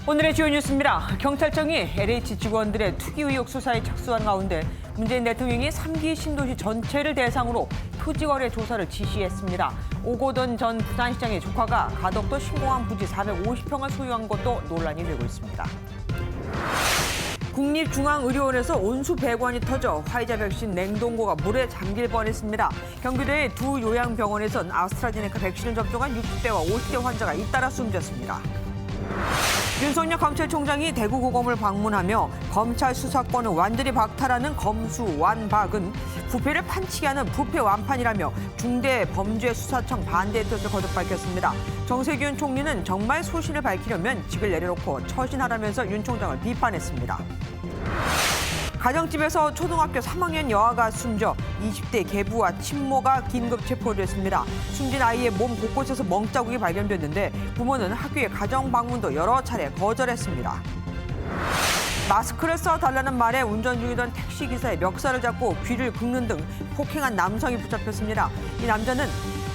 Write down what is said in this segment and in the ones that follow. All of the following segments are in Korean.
오늘의 주요 뉴스입니다. 경찰청이 LH 직원들의 투기 의혹 수사에 착수한 가운데 문재인 대통령이 3기 신도시 전체를 대상으로 토지거래 조사를 지시했습니다. 오고돈 전 부산시장의 조카가 가덕도 신공항 부지 450평을 소유한 것도 논란이 되고 있습니다. 국립중앙의료원에서 온수 배관이 터져 화이자 백신 냉동고가 물에 잠길 뻔했습니다. 경기도의 두 요양병원에선 아스트라제네카 백신을 접종한 60대와 50대 환자가 잇따라 숨졌습니다. 윤석열 검찰총장이 대구고검을 방문하며 검찰 수사권을 완전히 박탈하는 검수완박은 부패를 판치게 하는 부패완판이라며 중대범죄수사청 반대의 뜻을 거듭 밝혔습니다. 정세균 총리는 정말 소신을 밝히려면 직을 내려놓고 처신하라면서 윤 총장을 비판했습니다. 가정집에서 초등학교 3학년 여아가 숨져 20대 계부와 친모가 긴급 체포됐습니다. 숨진 아이의 몸 곳곳에서 멍자국이 발견됐는데 부모는 학교의 가정 방문도 여러 차례 거절했습니다. 마스크를 써달라는 말에 운전 중이던 택시기사의 멱살을 잡고 귀를 긁는 등 폭행한 남성이 붙잡혔습니다. 이 남자는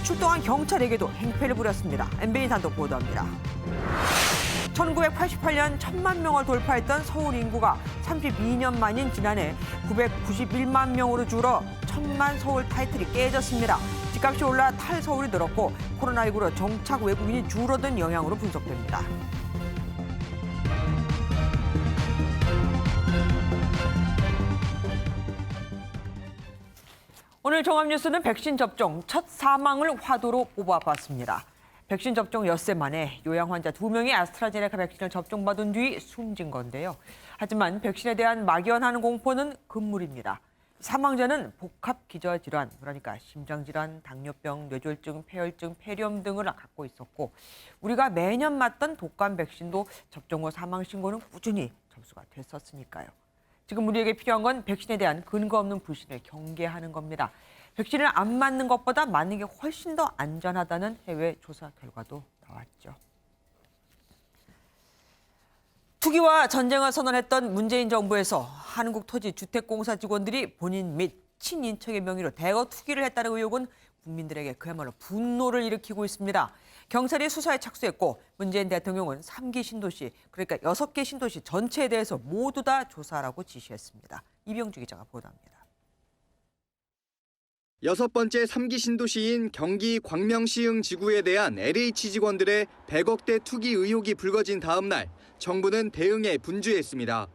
출동한 경찰에게도 행패를 부렸습니다. MBN 단독 보도합니다. 1988년 1,000만 명을 돌파했던 서울 인구가 32년 만인 지난해 991만 명으로 줄어 1,000만 서울 타이틀이 깨졌습니다. 집값이 올라 탈서울이 늘었고 코로나19로 정착 외국인이 줄어든 영향으로 분석됩니다. 오늘 종합뉴스는 백신 접종 첫 사망을 화두로 뽑아봤습니다. 백신 접종 엿새 만에 요양 환자 2명이 아스트라제네카 백신을 접종받은 뒤 숨진 건데요. 하지만 백신에 대한 막연한 공포는 금물입니다. 사망자는 복합기저질환, 그러니까 심장질환, 당뇨병, 뇌졸중, 폐혈증, 폐렴 등을 갖고 있었고 우리가 매년 맞던 독감 백신도 접종 후 사망 신고는 꾸준히 접수가 됐었으니까요. 지금 우리에게 필요한 건 백신에 대한 근거 없는 불신을 경계하는 겁니다. 백신을 안 맞는 것보다 맞는 게 훨씬 더 안전하다는 해외 조사 결과도 나왔죠. 투기와 전쟁을 선언했던 문재인 정부에서 한국토지주택공사 직원들이 본인 및 친인척의 명의로 대거 투기를 했다는 의혹은 국민들에게 그야말로 분노를 일으키고 있습니다. 경찰이 수사에 착수했고 문재인 대통령은 3기 신도시, 그러니까 6개 신도시 전체에 대해서 모두 다 조사하라고 지시했습니다. 이병주 기자가 보도합니다. 6번째 3기 신도시인 경기 광명시흥 지구에 대한 LH 직원들의 100억대 투기 의혹이 불거진 다음 날 정부는 대응에 분주했습니다.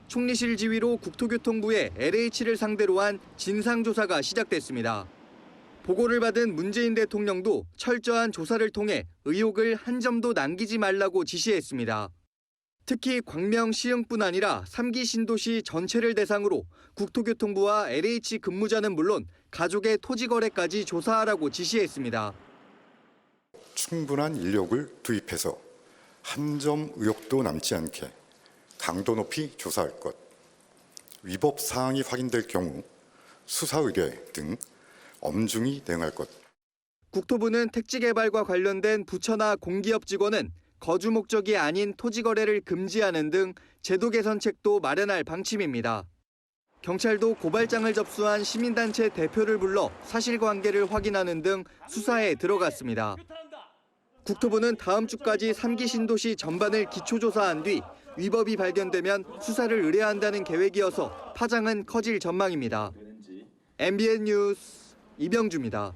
총리실 지휘로 국토교통부에 LH를 상대로 한 진상조사가 시작됐습니다. 보고를 받은 문재인 대통령도 철저한 조사를 통해 의혹을 한 점도 남기지 말라고 지시했습니다. 특히 광명시흥뿐 아니라 3기 신도시 전체를 대상으로 국토교통부와 LH 근무자는 물론 가족의 토지 거래까지 조사하라고 지시했습니다. 충분한 인력을 투입해서 한 점 의혹도 남지 않게 강도 높이 조사할 것, 위법 사항이 확인될 경우 수사 의뢰 등 엄중히 대응할 것. 국토부는 택지 개발과 관련된 부처나 공기업 직원은 거주 목적이 아닌 토지 거래를 금지하는 등 제도 개선책도 마련할 방침입니다. 경찰도 고발장을 접수한 시민단체 대표를 불러 사실관계를 확인하는 등 수사에 들어갔습니다. 국토부는 다음 주까지 3기 신도시 전반을 기초조사한 뒤 위법이 발견되면 수사를 의뢰한다는 계획이어서 파장은 커질 전망입니다. MBN 뉴스 이병주입니다.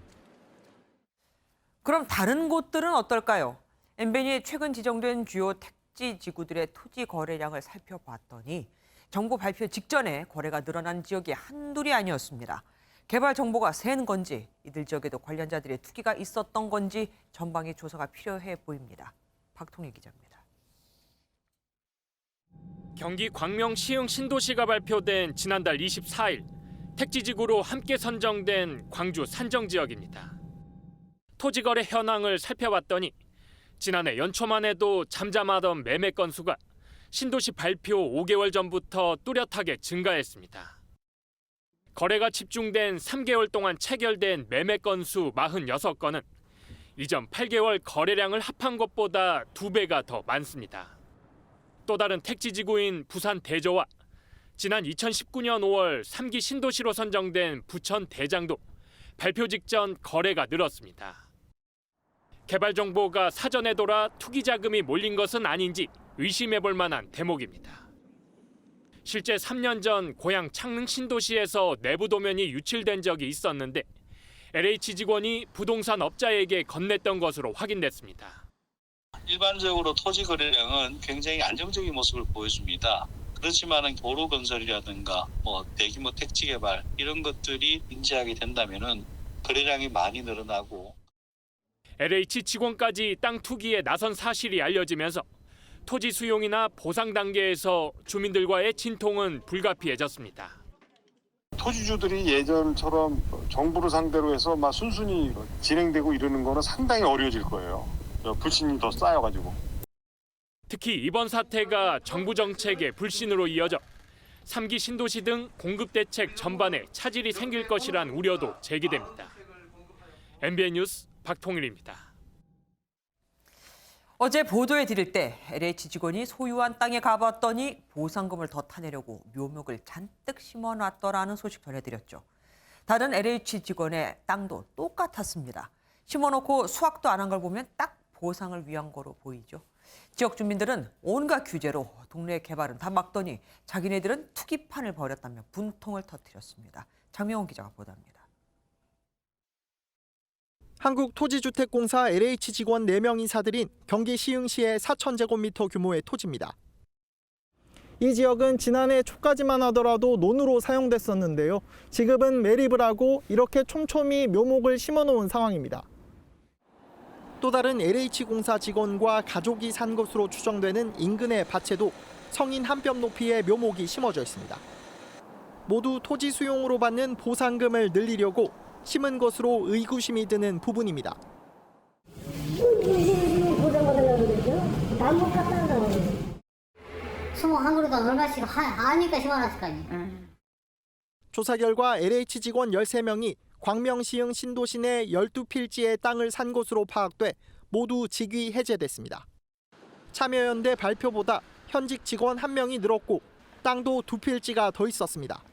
그럼 다른 곳들은 어떨까요? MBN이 최근 지정된 주요 택지 지구들의 토지 거래량을 살펴봤더니 정부 발표 직전에 거래가 늘어난 지역이 한둘이 아니었습니다. 개발 정보가 센 건지 이들 지역에도 관련자들의 투기가 있었던 건지 전방위 조사가 필요해 보입니다. 박통희 기자입니다. 경기 광명시흥 신도시가 발표된 지난달 24일 택지지구로 함께 선정된 광주 산정지역입니다. 토지거래 현황을 살펴봤더니 지난해 연초만 해도 잠잠하던 매매 건수가 신도시 발표 5개월 전부터 뚜렷하게 증가했습니다. 거래가 집중된 3개월 동안 체결된 매매 건수 46건은 이전 8개월 거래량을 합한 것보다 2배가 더 많습니다. 또 다른 택지지구인 부산 대저와 지난 2019년 5월 3기 신도시로 선정된 부천 대장도 발표 직전 거래가 늘었습니다. 개발 정보가 사전에 돌아 투기 자금이 몰린 것은 아닌지 의심해볼 만한 대목입니다. 실제 3년 전 고향 창릉 신도시에서 내부 도면이 유출된 적이 있었는데 LH 직원이 부동산 업자에게 건넸던 것으로 확인됐습니다. 일반적으로 토지 거래량은 굉장히 안정적인 모습을 보여줍니다. 그렇지만 도로 건설이라든가 대규모 택지 개발 이런 것들이 인지하게 된다면은 거래량이 많이 늘어나고 LH 직원까지 땅 투기에 나선 사실이 알려지면서 토지 수용이나 보상 단계에서 주민들과의 진통은 불가피해졌습니다. 토지주들이 예전처럼 정부를 상대로 해서 막 순순히 진행되고 이러는 거는 상당히 어려워질 거예요. 불신이 더 쌓여가지고. 특히 이번 사태가 정부 정책의 불신으로 이어져 3기 신도시 등 공급 대책 전반에 차질이 생길 것이란 우려도 제기됩니다. MBN 뉴스 박통일입니다. 어제 보도해 드릴 때 LH 직원이 소유한 땅에 가봤더니 보상금을 더 타내려고 묘목을 잔뜩 심어놨더라는 소식 전해드렸죠. 다른 LH 직원의 땅도 똑같았습니다. 심어놓고 수확도 안 한 걸 보면 딱 보상을 위한 거로 보이죠. 지역 주민들은 온갖 규제로 동네 개발은 다 막더니 자기네들은 투기판을 벌였다며 분통을 터뜨렸습니다. 장명훈 기자가 보도합니다. 한국토지주택공사 LH 직원 4명이 사들인 경기 시흥시의 4,000제곱미터 규모의 토지입니다. 이 지역은 지난해 초까지만 하더라도 논으로 사용됐었는데요. 지금은 매립을 하고 이렇게 촘촘히 묘목을 심어놓은 상황입니다. 또 다른 LH공사 직원과 가족이 산 것으로 추정되는 인근의 밭에도 성인 한 뼘 높이의 묘목이 심어져 있습니다. 모두 토지 수용으로 받는 보상금을 늘리려고 심은 것으로 의구심이 드는 부분입니다. 한 그루도 얼마씩 하니까 심어놨을까지. 조사 결과 LH 직원 13명이 광명시흥 신도시 내 12필지의 땅을 산 것으로 파악돼 모두 직위 해제됐습니다. 참여연대 발표보다 현직 직원 1명이 늘었고 땅도 2필지가 더 있었습니다.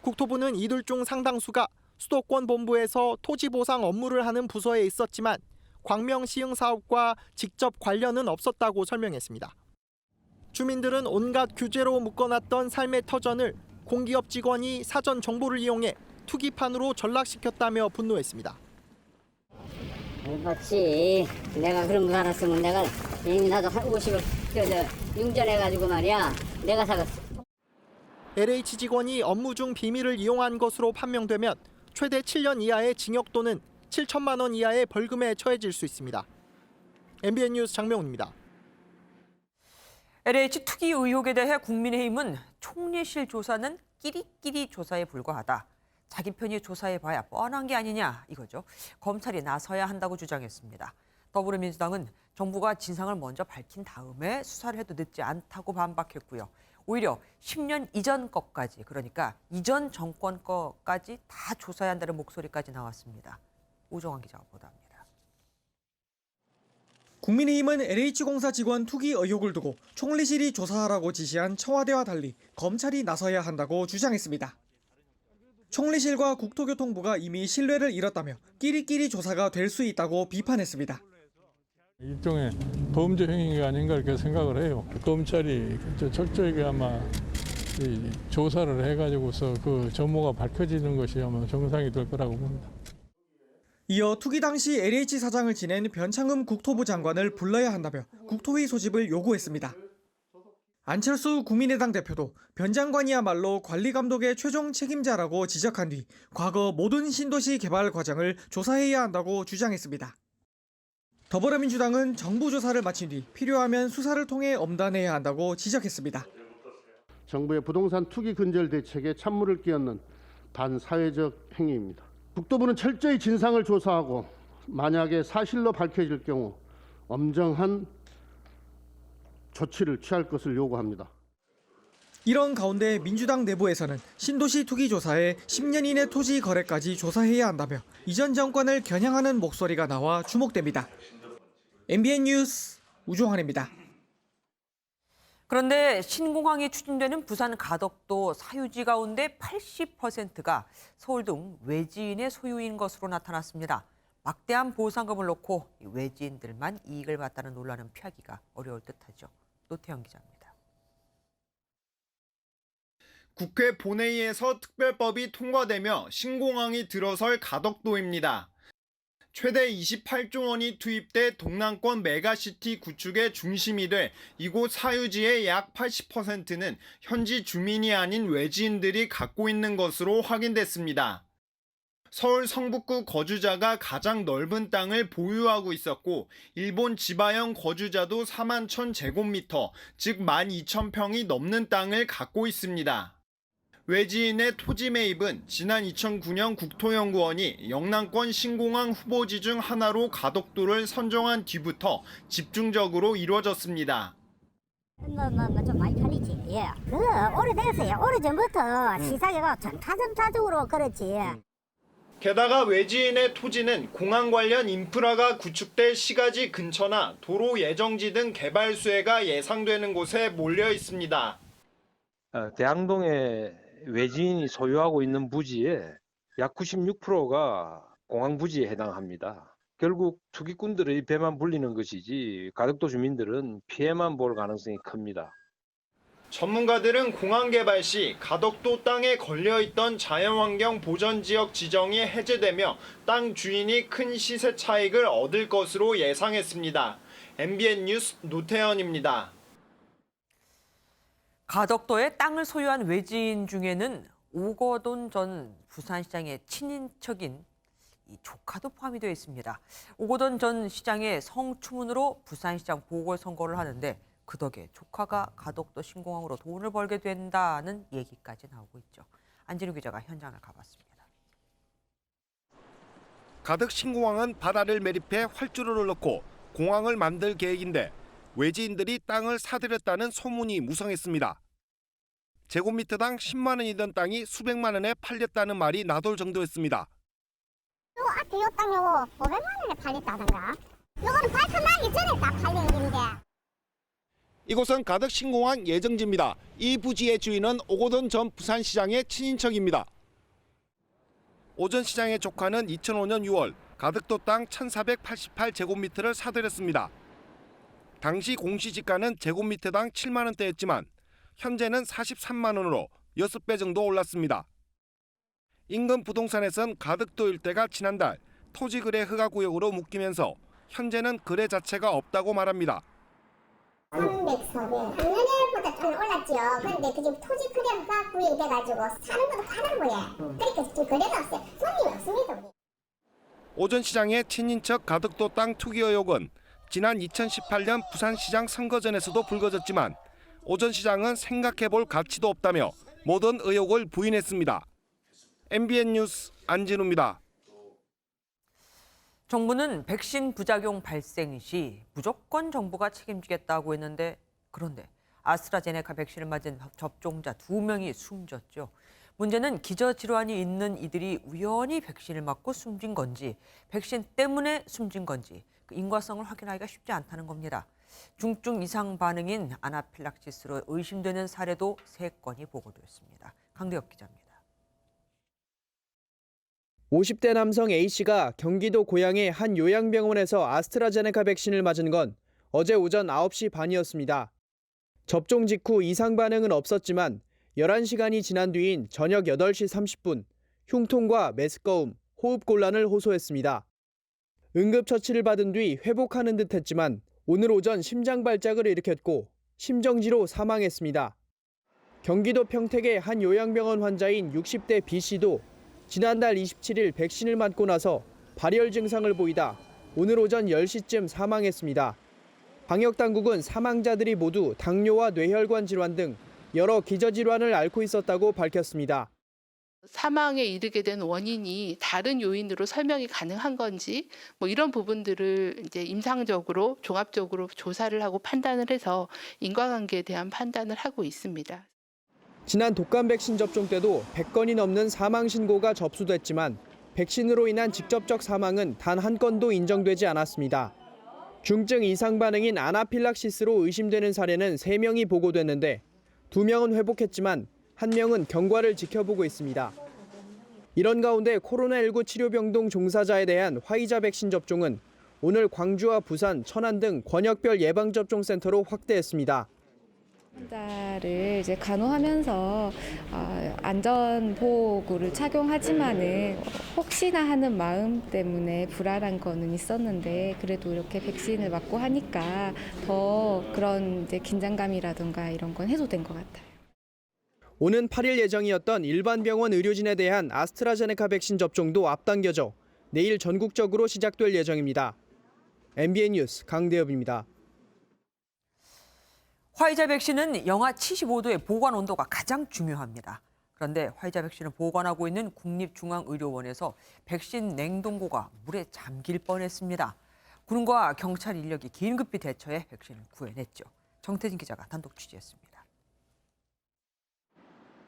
국토부는 이들 중 상당수가 수도권 본부에서 토지 보상 업무를 하는 부서에 있었지만 광명시흥 사업과 직접 관련은 없었다고 설명했습니다. 주민들은 온갖 규제로 묶어놨던 삶의 터전을 공기업 직원이 사전 정보를 이용해 투기판으로 전락시켰다며 분노했습니다. 맞지. 내가 그런 거 알았으면 내가 이미 나도 한 50을 융전해가지고 말이야. 내가 사갔어. LH 직원이 업무 중 비밀을 이용한 것으로 판명되면 최대 7년 이하의 징역 또는 7천만 원 이하의 벌금에 처해질 수 있습니다. MBN 뉴스 장명훈입니다. LH 투기 의혹에 대해 국민의힘은 총리실 조사는 끼리끼리 조사에 불과하다. 자기 편이 조사해봐야 뻔한 게 아니냐 이거죠. 검찰이 나서야 한다고 주장했습니다. 더불어민주당은 정부가 진상을 먼저 밝힌 다음에 수사를 해도 늦지 않다고 반박했고요. 오히려 10년 이전 것까지, 그러니까 이전 정권 것까지 다 조사해야 한다는 목소리까지 나왔습니다. 오정환 기자가 보도합니다. 국민의힘은 LH공사 직원 투기 의혹을 두고 총리실이 조사하라고 지시한 청와대와 달리 검찰이 나서야 한다고 주장했습니다. 총리실과 국토교통부가 이미 신뢰를 잃었다며 끼리끼리 조사가 될 수 있다고 비판했습니다. 일종의 범죄 행위가 아닌가 이렇게 생각을 해요. 검찰이 철저하게 아마 조사를 해가지고서 그 전모가 밝혀지는 것이 아마 정상이 될 거라고 봅니다. 이어 투기 당시 LH 사장을 지낸 변창흠 국토부 장관을 불러야 한다며 국토위 소집을 요구했습니다. 안철수 국민의당 대표도 변 장관이야말로 관리 감독의 최종 책임자라고 지적한 뒤 과거 모든 신도시 개발 과정을 조사해야 한다고 주장했습니다. 더불어민주당은 정부 조사를 마친 뒤 필요하면 수사를 통해 엄단해야 한다고 지적했습니다. 정부의 부동산 투기 근절 대책에 찬물을 끼얹는 반사회적 행위입니다. 국토부는 철저히 진상을 조사하고 만약에 사실로 밝혀질 경우 엄정한 조치를 취할 것을 요구합니다. 이런 가운데 민주당 내부에서는 신도시 투기 조사에 10년 이내 토지 거래까지 조사해야 한다며 이전 정권을 겨냥하는 목소리가 나와 주목됩니다. MBN 뉴스 우종환입니다. 그런데 신공항이 추진되는 부산 가덕도 사유지 가운데 80%가 서울 등 외지인의 소유인 것으로 나타났습니다. 막대한 보상금을 놓고 외지인들만 이익을 봤다는 논란은 피하기가 어려울 듯하죠. 노태영 기자입니다. 국회 본회의에서 특별법이 통과되며 신공항이 들어설 가덕도입니다. 최대 28조 원이 투입돼 동남권 메가시티 구축의 중심이 돼 이곳 사유지의 약 80%는 현지 주민이 아닌 외지인들이 갖고 있는 것으로 확인됐습니다. 서울 성북구 거주자가 가장 넓은 땅을 보유하고 있었고 일본 지바현 거주자도 4만 1,000제곱미터, 즉 12,000평이 넘는 땅을 갖고 있습니다. 외지인의 토지 매입은 지난 2009년 국토연구원이 영남권 신공항 후보지 중 하나로 가덕도를 선정한 뒤부터 집중적으로 이루어졌습니다. 좀 많이 팔리지. 예. 오래됐어요. 오래전부터 시사회가 전타적으로 그렇지. 게다가 외지인의 토지는 공항 관련 인프라가 구축될 시가지 근처나 도로 예정지 등 개발 수혜가 예상되는 곳에 몰려 있습니다. 대항동에 외지인이 소유하고 있는 부지의 약 96%가 공항 부지에 해당합니다. 결국 투기꾼들의 배만 불리는 것이지 가덕도 주민들은 피해만 볼 가능성이 큽니다. 전문가들은 공항 개발 시 가덕도 땅에 걸려있던 자연환경 보전지역 지정이 해제되며 땅 주인이 큰 시세 차익을 얻을 것으로 예상했습니다. MBN 뉴스 노태현입니다. 가덕도에 땅을 소유한 외지인 중에는 오거돈 전 부산시장의 친인척인 이 조카도 포함이 되어 있습니다. 오거돈 전 시장의 성추문으로 부산시장 보궐선거를 하는데 그 덕에 조카가 가덕도 신공항으로 돈을 벌게 된다는 얘기까지 나오고 있죠. 안진우 기자가 현장을 가봤습니다. 가덕 신공항은 바다를 매립해 활주로를 넣고 공항을 만들 계획인데 외지인들이 땅을 사들였다는 소문이 무성했습니다. 제곱미터당 10만 원이던 땅이 수백만 원에 팔렸다는 말이 나돌 정도였습니다. 요 앞에 요 땅 요거 500만 원에 팔렸다던가. 요거는 발표나기 전에 다 팔린 길인데. 이곳은 가덕 신공항 예정지입니다. 이 부지의 주인은 오거돈 전 부산시장의 친인척입니다. 오 전 시장의 조카는 2005년 6월 가덕도 땅 1,488제곱미터를 사들였습니다. 당시 공시지가는 제곱미터당 7만 원대였지만 현재는 43만 원으로 6배 정도 올랐습니다. 인근 부동산에선 가덕도 일대가 지난달 토지거래 허가구역으로 묶이면서 현재는 거래 자체가 없다고 말합니다. 300, 400, 작년에보다 좀 올랐죠. 그런데 그 지금 토지 거래가 구입이 돼가지고 사는 것도 가능해요. 그러니까 지금 거래가 없어요. 손님이 없습니다. 우리. 오 전 시장의 친인척 가덕도 땅 투기 의혹은 지난 2018년 부산시장 선거 전에서도 불거졌지만 오 전 시장은 생각해볼 가치도 없다며 모든 의혹을 부인했습니다. MBN 뉴스 안진우입니다. 정부는 백신 부작용 발생 시 무조건 정부가 책임지겠다고 했는데 그런데 아스트라제네카 백신을 맞은 접종자 2명이 숨졌죠. 문제는 기저질환이 있는 이들이 우연히 백신을 맞고 숨진 건지 백신 때문에 숨진 건지 그 인과성을 확인하기가 쉽지 않다는 겁니다. 중증 이상 반응인 아나필락시스로 의심되는 사례도 3건이 보고됐습니다. 강대엽 기자입니다. 50대 남성 A씨가 경기도 고양의 한 요양병원에서 아스트라제네카 백신을 맞은 건 어제 오전 9시 반이었습니다. 접종 직후 이상 반응은 없었지만 11시간이 지난 뒤인 저녁 8시 30분 흉통과 메스꺼움, 호흡곤란을 호소했습니다. 응급처치를 받은 뒤 회복하는 듯 했지만 오늘 오전 심장 발작을 일으켰고 심정지로 사망했습니다. 경기도 평택의 한 요양병원 환자인 60대 B씨도 지난달 27일 백신을 맞고 나서 발열 증상을 보이다 오늘 오전 10시쯤 사망했습니다. 방역당국은 사망자들이 모두 당뇨와 뇌혈관 질환 등 여러 기저질환을 앓고 있었다고 밝혔습니다. 사망에 이르게 된 원인이 다른 요인으로 설명이 가능한 건지 이런 부분들을 이제 임상적으로 종합적으로 조사를 하고 판단을 해서 인과관계에 대한 판단을 하고 있습니다. 지난 독감 백신 접종 때도 100건이 넘는 사망 신고가 접수됐지만 백신으로 인한 직접적 사망은 단 한 건도 인정되지 않았습니다. 중증 이상 반응인 아나필락시스로 의심되는 사례는 3명이 보고됐는데 2명은 회복했지만 1명은 경과를 지켜보고 있습니다. 이런 가운데 코로나19 치료병동 종사자에 대한 화이자 백신 접종은 오늘 광주와 부산, 천안 등 권역별 예방접종센터로 확대했습니다. 환자를 이제 간호하면서 안전보호구를 착용하지만은 혹시나 하는 마음 때문에 불안한 거는 있었는데 그래도 이렇게 백신을 맞고 하니까 더 그런 이제 긴장감이라든가 이런 건 해소된 것 같아요. 오는 8일 예정이었던 일반 병원 의료진에 대한 아스트라제네카 백신 접종도 앞당겨져 내일 전국적으로 시작될 예정입니다. MBN 뉴스 강대엽입니다. 화이자 백신은 영하 75도의 보관 온도가 가장 중요합니다. 그런데 화이자 백신을 보관하고 있는 국립중앙의료원에서 백신 냉동고가 물에 잠길 뻔했습니다. 군과 경찰 인력이 긴급히 대처해 백신을 구해냈죠. 정태진 기자가 단독 취재했습니다.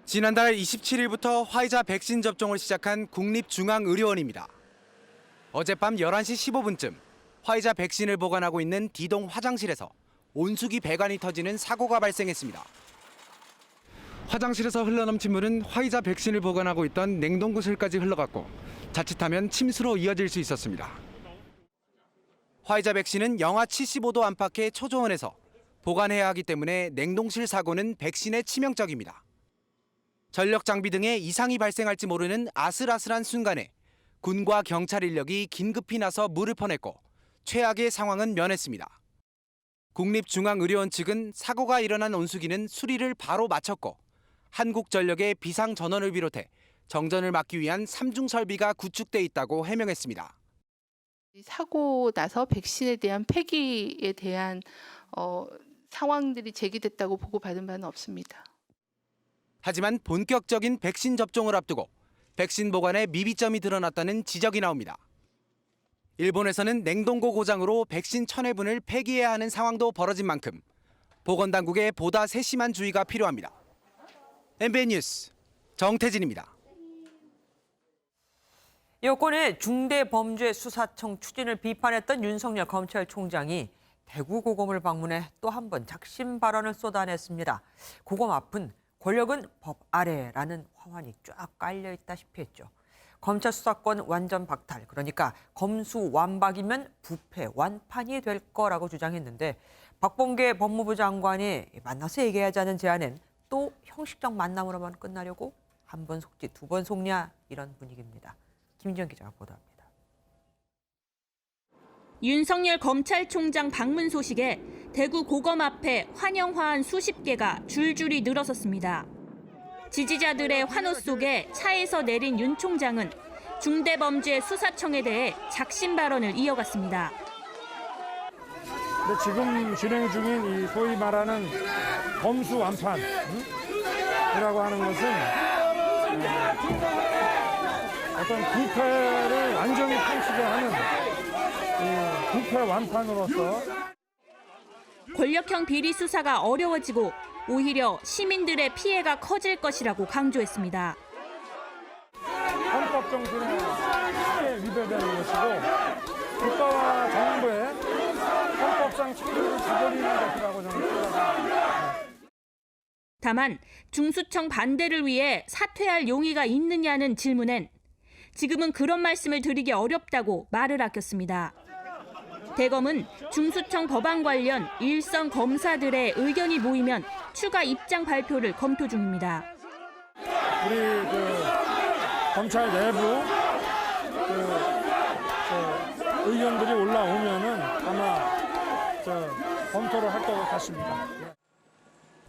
지난달 27일부터 화이자 백신 접종을 시작한 국립중앙의료원입니다. 어젯밤 11시 15분쯤 화이자 백신을 보관하고 있는 D동 화장실에서 온수기 배관이 터지는 사고가 발생했습니다. 화장실에서 흘러넘친 물은 화이자 백신을 보관하고 있던 냉동구실까지 흘러갔고 자칫하면 침수로 이어질 수 있었습니다. 화이자 백신은 영하 75도 안팎의 초저온에서 보관해야 하기 때문에 냉동실 사고는 백신에 치명적입니다. 전력 장비 등의 이상이 발생할지 모르는 아슬아슬한 순간에 군과 경찰 인력이 긴급히 나서 물을 퍼냈고 최악의 상황은 면했습니다. 국립중앙의료원 측은 사고가 일어난 온수기는 수리를 바로 마쳤고 한국전력의 비상전원을 비롯해 정전을 막기 위한 3중 설비가 구축돼 있다고 해명했습니다. 사고 나서 백신에 대한 폐기에 대한 상황들이 제기됐다고 보고받은 바는 없습니다. 하지만 본격적인 백신 접종을 앞두고 백신 보관에 미비점이 드러났다는 지적이 나옵니다. 일본에서는 냉동고 고장으로 백신 1000회분을 폐기해야 하는 상황도 벌어진 만큼 보건당국의 보다 세심한 주의가 필요합니다. MBN 뉴스 정태진입니다. 여권의 중대범죄수사청 추진을 비판했던 윤석열 검찰총장이 대구 고검을 방문해 또 한 번 작심 발언을 쏟아냈습니다. 고검 앞은 권력은 법 아래라는 화환이 쫙 깔려 있다시피 했죠. 검찰 수사권 완전 박탈, 그러니까 검수완박이면 부패 완판이 될 거라고 주장했는데 박범계 법무부 장관이 만나서 얘기하자는 제안엔 또 형식적 만남으로만 끝나려고 한 번 속지 두 번 속냐 이런 분위기입니다. 김지영 기자가 보도합니다. 윤석열 검찰총장 방문 소식에 대구 고검 앞에 환영 화환 수십 개가 줄줄이 늘어섰습니다. 지지자들의 환호 속에 차에서 내린 윤 총장은 중대범죄수사청에 대해 작심 발언을 이어갔습니다. 근데 지금 진행 중인 이 소위 말하는 검수완판이라고 하는 것은 어떤 부패를 완전히 탕치게 하는 부패 완판으로서 권력형 비리 수사가 어려워지고 오히려 시민들의 피해가 커질 것이라고 강조했습니다. 헌법 정신에 크게 위배되는 것이고 국가와 정부의 헌법상 책임을 저버리는 것이라고 저는 생각합니다. 다만 중수청 반대를 위해 사퇴할 용의가 있느냐는 질문엔 지금은 그런 말씀을 드리기 어렵다고 말을 아꼈습니다. 대검은 중수청 법안 관련 일선 검사들의 의견이 모이면 추가 입장 발표를 검토 중입니다. 우리 검찰 내부 의견들이 올라오면은 아마 검토를 할 것 같습니다.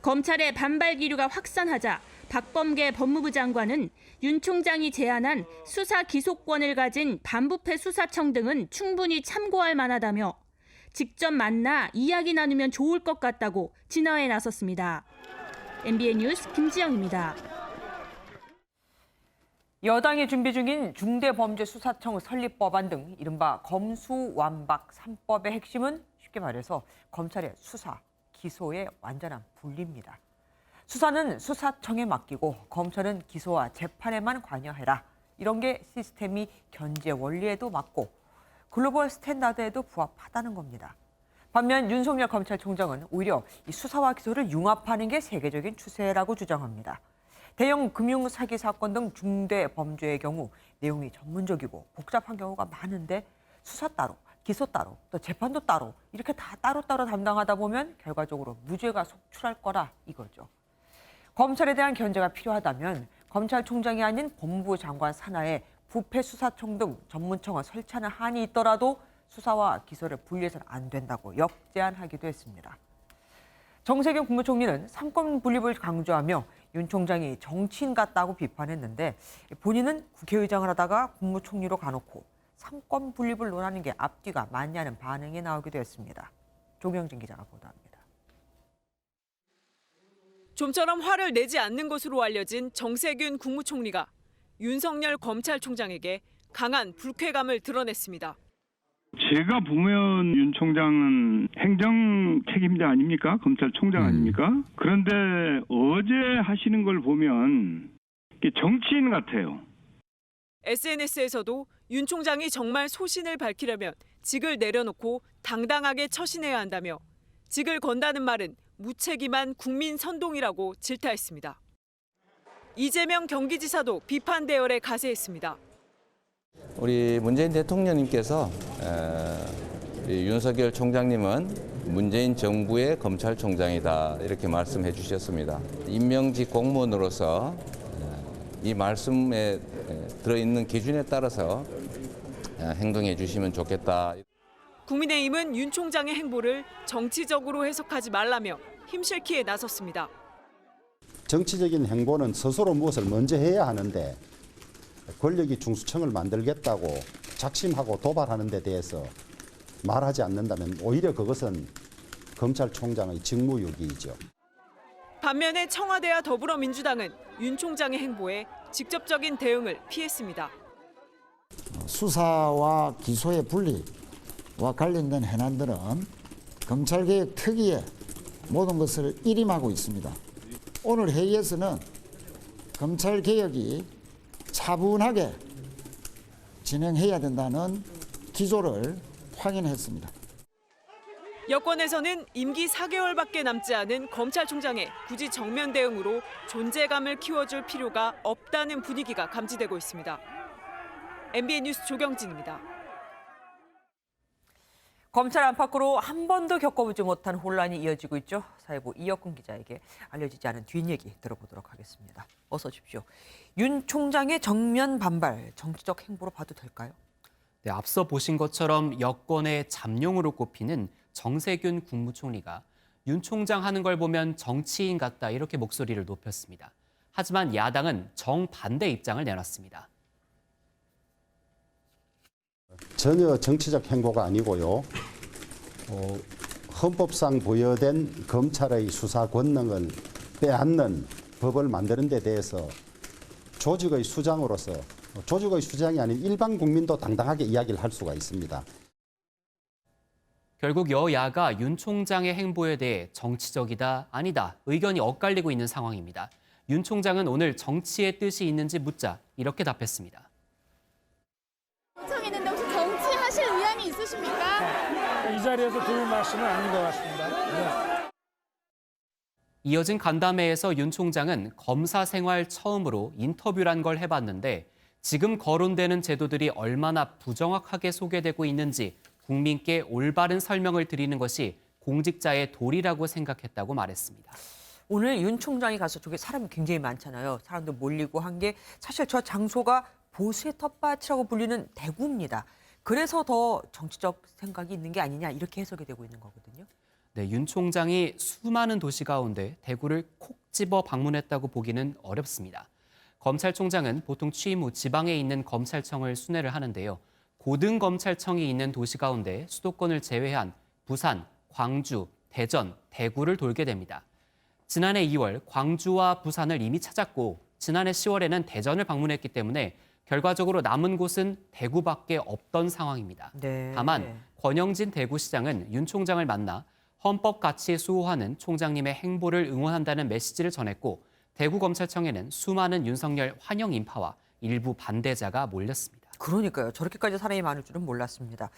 검찰의 반발 기류가 확산하자 박범계 법무부 장관은 윤 총장이 제안한 수사 기소권을 가진 반부패 수사청 등은 충분히 참고할 만하다며 직접 만나 이야기 나누면 좋을 것 같다고 진화에 나섰습니다. MBN 뉴스 김지영입니다. 여당이 준비 중인 중대범죄수사청 설립법안 등 이른바 검수완박 3법의 핵심은 쉽게 말해서 검찰의 수사, 기소의 완전한 분리입니다. 수사는 수사청에 맡기고 검찰은 기소와 재판에만 관여해라. 이런 게 시스템이 견제 원리에도 맞고 글로벌 스탠다드에도 부합하다는 겁니다. 반면 윤석열 검찰총장은 오히려 이 수사와 기소를 융합하는 게 세계적인 추세라고 주장합니다. 대형 금융 사기 사건 등 중대 범죄의 경우 내용이 전문적이고 복잡한 경우가 많은데 수사 따로, 기소 따로, 또 재판도 따로 이렇게 다 따로따로 담당하다 보면 결과적으로 무죄가 속출할 거라 이거죠. 검찰에 대한 견제가 필요하다면 검찰총장이 아닌 법무부 장관 산하에 부패수사청 등 전문청을 설치하는 한이 있더라도 수사와 기소를 분리해서는 안 된다고 역제안하기도 했습니다. 정세균 국무총리는 삼권 분립을 강조하며 윤 총장이 정치인 같다고 비판했는데 본인은 국회의장을 하다가 국무총리로 가놓고 삼권 분립을 논하는 게 앞뒤가 맞냐는 반응이 나오기도 했습니다. 조경진 기자가 보도합니다. 좀처럼 화를 내지 않는 것으로 알려진 정세균 국무총리가 윤석열 검찰총장에게 강한 불쾌감을 드러냈습니다. 제가 보면 윤 총장은 행정 책임자 아닙니까? 검찰총장 아닙니까? 그런데 어제 하시는 걸 보면 정치인 같아요. SNS에서도 윤 총장이 정말 소신을 밝히려면 직을 내려놓고 당당하게 처신해야 한다며 직을 건다는 말은 무책임한 국민 선동이라고 질타했습니다. 이재명 경기지사도 비판 대열에 가세했습니다. 우리 문재인 대통령님께서 윤석열 총장님은 문재인 정부의 검찰총장이다 이렇게 말씀해 주셨습니다. 임명직 공무원으로서 이 말씀에 들어있는 기준에 따라서 행동해 주시면 좋겠다. 국민의힘은 윤 총장의 행보를 정치적으로 해석하지 말라며 힘실키에 나섰습니다. 정치적인 행보는 스스로 무엇을 먼저 해야 하는데 권력이 중수청을 만들겠다고 작심하고 도발하는 데 대해서 말하지 않는다면 오히려 그것은 검찰총장의 직무유기이죠. 반면에 청와대와 더불어민주당은 윤 총장의 행보에 직접적인 대응을 피했습니다. 수사와 기소의 분리와 관련된 현안들은 검찰개혁 특위에 모든 것을 일임하고 있습니다. 오늘 회의에서는 검찰개혁이 차분하게 진행해야 된다는 기조를 확인했습니다. 여권에서는 임기 4개월밖에 남지 않은 검찰총장의 굳이 정면 대응으로 존재감을 키워줄 필요가 없다는 분위기가 감지되고 있습니다. MBN 뉴스 조경진입니다. 검찰 안팎으로 한 번도 겪어보지 못한 혼란이 이어지고 있죠. 사회부 이혁근 기자에게 알려지지 않은 뒷얘기 들어보도록 하겠습니다. 어서 오십시오. 윤 총장의 정면 반발, 정치적 행보로 봐도 될까요? 네, 앞서 보신 것처럼 여권의 잠룡으로 꼽히는 정세균 국무총리가 윤 총장 하는 걸 보면 정치인 같다 이렇게 목소리를 높였습니다. 하지만 야당은 정반대 입장을 내놨습니다. 전혀 정치적 행보가 아니고요. 헌법상 부여된 검찰의 수사 권능을 빼앗는 법을 만드는 데 대해서 조직의 수장으로서 조직의 수장이 아닌 일반 국민도 당당하게 이야기를 할 수가 있습니다. 결국 여야가 윤 총장의 행보에 대해 정치적이다, 아니다 의견이 엇갈리고 있는 상황입니다. 윤 총장은 오늘 정치의 뜻이 있는지 묻자 이렇게 답했습니다. 요청했는데 혹시 정치하실 의향이 있으십니까? 이 자리에서 드릴 말씀은 아닌 것 같습니다. 네. 이어진 간담회에서 윤 총장은 검사 생활 처음으로 인터뷰란 걸 해봤는데 지금 거론되는 제도들이 얼마나 부정확하게 소개되고 있는지 국민께 올바른 설명을 드리는 것이 공직자의 도리라고 생각했다고 말했습니다. 오늘 윤 총장이 가서 저기 사람이 굉장히 많잖아요. 사람들 몰리고 한 게 사실 저 장소가 보수의 텃밭이라고 불리는 대구입니다. 그래서 더 정치적 생각이 있는 게 아니냐 이렇게 해석이 되고 있는 거거든요. 네, 윤 총장이 수많은 도시 가운데 대구를 콕 집어 방문했다고 보기는 어렵습니다. 검찰총장은 보통 취임 후 지방에 있는 검찰청을 순회를 하는데요. 고등검찰청이 있는 도시 가운데 수도권을 제외한 부산, 광주, 대전, 대구를 돌게 됩니다. 지난해 2월 광주와 부산을 이미 찾았고 지난해 10월에는 대전을 방문했기 때문에 결과적으로 남은 곳은 대구밖에 없던 상황입니다. 네. 다만 권영진 대구시장은 윤 총장을 만나 헌법 가치에 수호하는 총장님의 행보를 응원한다는 메시지를 전했고 대구검찰청에는 수많은 윤석열 환영 인파와 일부 반대자가 몰렸습니다. 그러니까요. 저렇게까지 사람이 많을 줄은 몰랐습니다.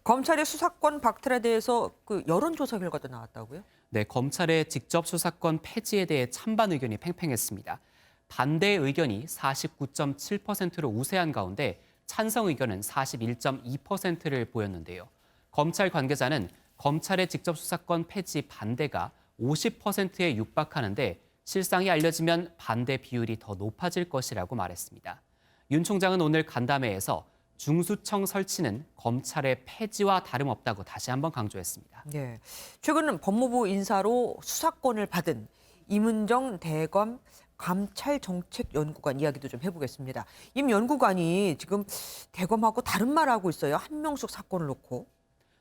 검찰의 수사권 박탈에 대해서 그 여론조사 결과도 나왔다고요? 네, 검찰의 직접 수사권 폐지에 대해 찬반 의견이 팽팽했습니다. 반대 의견이 49.7%로 우세한 가운데 찬성 의견은 41.2%를 보였는데요. 검찰 관계자는 검찰의 직접 수사권 폐지 반대가 50%에 육박하는데 실상이 알려지면 반대 비율이 더 높아질 것이라고 말했습니다. 윤 총장은 오늘 간담회에서 중수청 설치는 검찰의 폐지와 다름없다고 다시 한번 강조했습니다. 네, 최근 법무부 인사로 수사권을 받은 임은정 대검 감찰정책연구관 이야기도 좀 해보겠습니다. 임 연구관이 지금 대검하고 다른 말을 하고 있어요. 한명숙 사건을 놓고.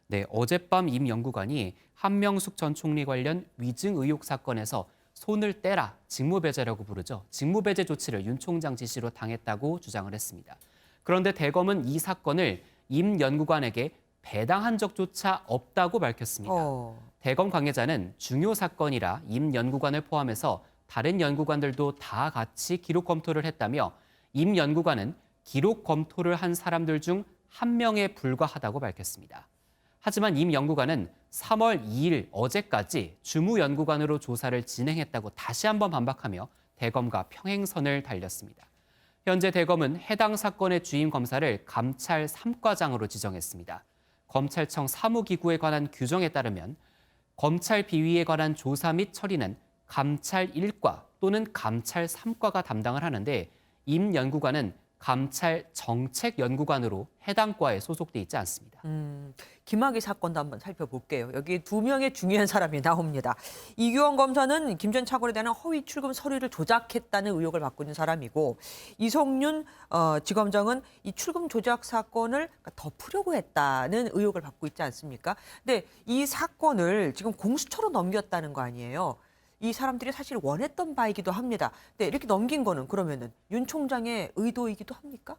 네, 어젯밤 임 연구관이 한명숙 전 총리 관련 위증 의혹 사건에서 손을 떼라, 직무배제라고 부르죠. 직무배제 조치를 윤 총장 지시로 당했다고 주장을 했습니다. 그런데 대검은 이 사건을 임 연구관에게 배당한 적조차 없다고 밝혔습니다. 대검 관계자는 중요 사건이라 임 연구관을 포함해서 다른 연구관들도 다 같이 기록 검토를 했다며 임 연구관은 기록 검토를 한 사람들 중 한 명에 불과하다고 밝혔습니다. 하지만 임 연구관은 3월 2일 어제까지 주무연구관으로 조사를 진행했다고 다시 한번 반박하며 대검과 평행선을 달렸습니다. 현재 대검은 해당 사건의 주임 검사를 감찰 3과장으로 지정했습니다. 검찰청 사무기구에 관한 규정에 따르면 검찰 비위에 관한 조사 및 처리는 감찰 1과 또는 감찰 3과가 담당을 하는데 임 연구관은 감찰 정책연구관으로 해당 과에 소속돼 있지 않습니다. 김학의 사건도 한번 살펴볼게요. 여기 2명의 중요한 사람이 나옵니다. 이규원 검사는 김 전 차관에 대한 허위 출금 서류를 조작했다는 의혹을 받고 있는 사람이고 이성윤 지검장은 이 출금 조작 사건을 덮으려고 했다는 의혹을 받고 있지 않습니까? 근데 이 사건을 지금 공수처로 넘겼다는 거 아니에요? 이 사람들이 사실 원했던 바이기도 합니다. 네, 이렇게 넘긴 거는 그러면은 윤 총장의 의도이기도 합니까?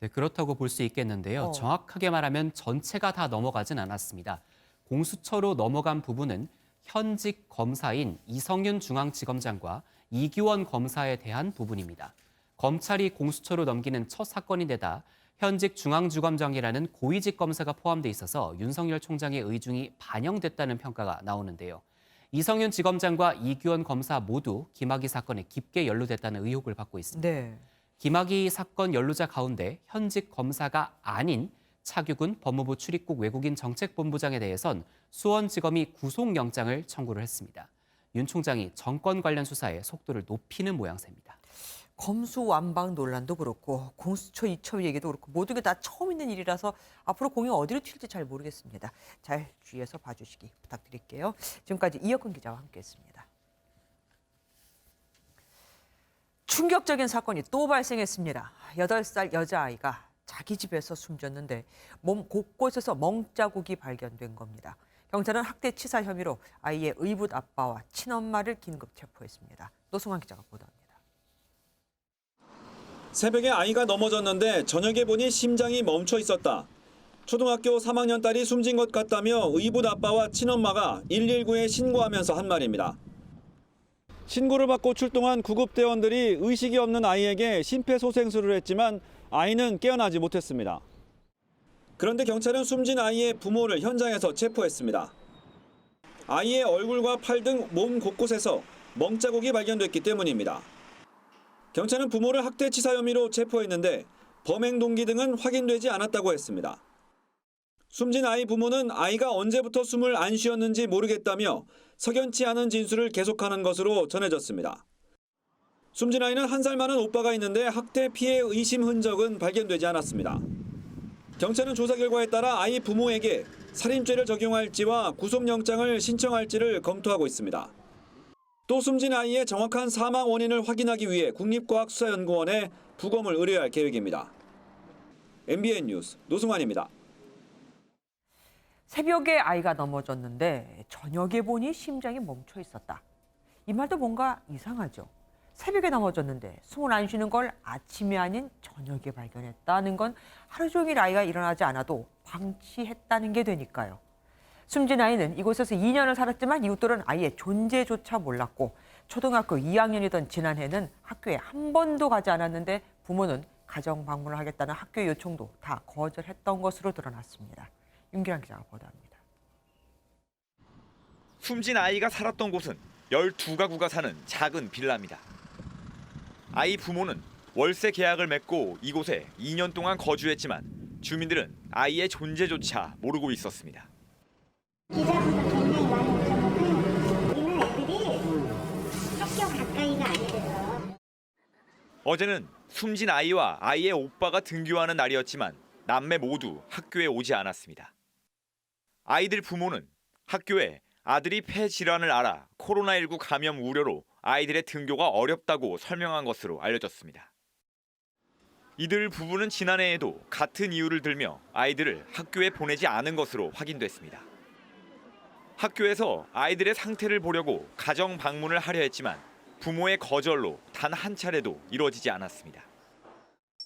네, 그렇다고 볼 수 있겠는데요. 정확하게 말하면 전체가 다 넘어가진 않았습니다. 공수처로 넘어간 부분은 현직 검사인 이성윤 중앙지검장과 이규원 검사에 대한 부분입니다. 검찰이 공수처로 넘기는 첫 사건인데다 현직 중앙지검장이라는 고위직 검사가 포함돼 있어서 윤석열 총장의 의중이 반영됐다는 평가가 나오는데요. 이성윤 지검장과 이규원 검사 모두 김학의 사건에 깊게 연루됐다는 의혹을 받고 있습니다. 네. 김학의 사건 연루자 가운데 현직 검사가 아닌 차규근 법무부 출입국 외국인 정책본부장에 대해선 수원지검이 구속영장을 청구를 했습니다. 윤 총장이 정권 관련 수사에 속도를 높이는 모양새입니다. 검수완박 논란도 그렇고 공수처 이첩 얘기도 그렇고 모든 게 다 처음 있는 일이라서 앞으로 공이 어디로 튈지 잘 모르겠습니다. 잘 주의해서 봐주시기 부탁드릴게요. 지금까지 이혁근 기자와 함께했습니다. 충격적인 사건이 또 발생했습니다. 8살 여자아이가 자기 집에서 숨졌는데 몸 곳곳에서 멍자국이 발견된 겁니다. 경찰은 학대치사 혐의로 아이의 의붓 아빠와 친엄마를 긴급 체포했습니다. 노승환 기자가 보도합니다. 새벽에 아이가 넘어졌는데 저녁에 보니 심장이 멈춰 있었다. 초등학교 3학년 딸이 숨진 것 같다며 의붓 아빠와 친엄마가 119에 신고하면서 한 말입니다. 신고를 받고 출동한 구급대원들이 의식이 없는 아이에게 심폐소생술을 했지만 아이는 깨어나지 못했습니다. 그런데 경찰은 숨진 아이의 부모를 현장에서 체포했습니다. 아이의 얼굴과 팔 등 몸 곳곳에서 멍자국이 발견됐기 때문입니다. 경찰은 부모를 학대치사 혐의로 체포했는데 범행 동기 등은 확인되지 않았다고 했습니다. 숨진 아이 부모는 아이가 언제부터 숨을 안 쉬었는지 모르겠다며 석연치 않은 진술을 계속하는 것으로 전해졌습니다. 숨진 아이는 1살 많은 오빠가 있는데 학대 피해 의심 흔적은 발견되지 않았습니다. 경찰은 조사 결과에 따라 아이 부모에게 살인죄를 적용할지와 구속영장을 신청할지를 검토하고 있습니다. 또 숨진 아이의 정확한 사망 원인을 확인하기 위해 국립과학수사연구원에 부검을 의뢰할 계획입니다. MBN 뉴스 노승환입니다. 새벽에 아이가 넘어졌는데 저녁에 보니 심장이 멈춰 있었다. 이 말도 뭔가 이상하죠. 새벽에 넘어졌는데 숨을 안 쉬는 걸 아침이 아닌 저녁에 발견했다는 건 하루 종일 아이가 일어나지 않아도 방치했다는 게 되니까요. 숨진 아이는 이곳에서 2년을 살았지만 이웃들은 아이의 존재조차 몰랐고 초등학교 2학년이던 지난해는 학교에 한 번도 가지 않았는데 부모는 가정 방문을 하겠다는 학교 요청도 다 거절했던 것으로 드러났습니다. 윤기란 기자가 보도합니다. 숨진 아이가 살았던 곳은 12가구가 사는 작은 빌라입니다. 아이 부모는 월세 계약을 맺고 이곳에 2년 동안 거주했지만 주민들은 아이의 존재조차 모르고 있었습니다. 기자분들 굉장히 많이 오셨거든요. 우리는 애들이 학교 가까이가 아니래요. 어제는 숨진 아이와 아이의 오빠가 등교하는 날이었지만 남매 모두 학교에 오지 않았습니다. 아이들 부모는 학교에 아들이 폐 질환을 앓아 코로나19 감염 우려로 아이들의 등교가 어렵다고 설명한 것으로 알려졌습니다. 이들 부부는 지난해에도 같은 이유를 들며 아이들을 학교에 보내지 않은 것으로 확인됐습니다. 학교에서 아이들의 상태를 보려고 가정 방문을 하려 했지만 부모의 거절로 단 한 차례도 이루어지지 않았습니다.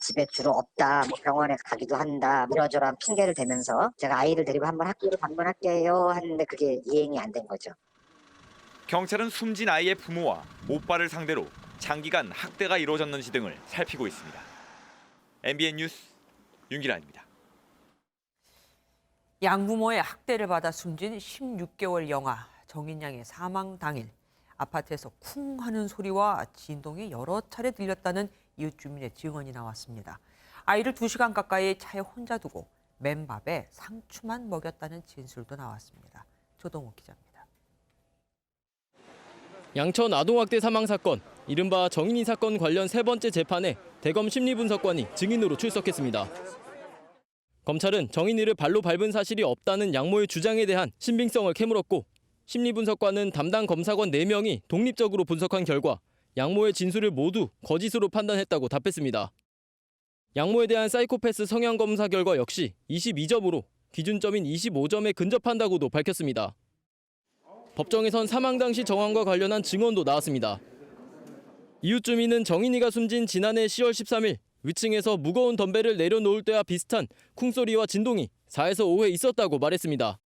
집에 주로 없다, 뭐 병원에 가기도 한다, 이러저러한 핑계를 대면서 제가 아이를 데리고 한번 학교를 방문할게요 하는데 그게 이행이 안 된 거죠. 경찰은 숨진 아이의 부모와 오빠를 상대로 장기간 학대가 이루어졌는지 등을 살피고 있습니다. MBN 뉴스 윤기란입니다. 양부모의 학대를 받아 숨진 16개월 영아 정인 양의 사망 당일 아파트에서 쿵 하는 소리와 진동이 여러 차례 들렸다는 이웃 주민의 증언이 나왔습니다. 아이를 2시간 가까이 차에 혼자 두고 맨밥에 상추만 먹였다는 진술도 나왔습니다. 조동욱 기자입니다. 양천 아동학대 사망 사건, 이른바 정인이 사건 관련 3번째 재판에 대검 심리분석관이 증인으로 출석했습니다. 검찰은 정인이를 발로 밟은 사실이 없다는 양모의 주장에 대한 신빙성을 캐물었고 심리분석관은 담당 검사관 4명이 독립적으로 분석한 결과 양모의 진술을 모두 거짓으로 판단했다고 답했습니다. 양모에 대한 사이코패스 성향 검사 결과 역시 22점으로 기준점인 25점에 근접한다고도 밝혔습니다. 법정에선 사망 당시 정황과 관련한 증언도 나왔습니다. 이웃 주민은 정인이가 숨진 지난해 10월 13일 위층에서 무거운 덤벨을 내려놓을 때와 비슷한 쿵소리와 진동이 4에서 5회 있었다고 말했습니다.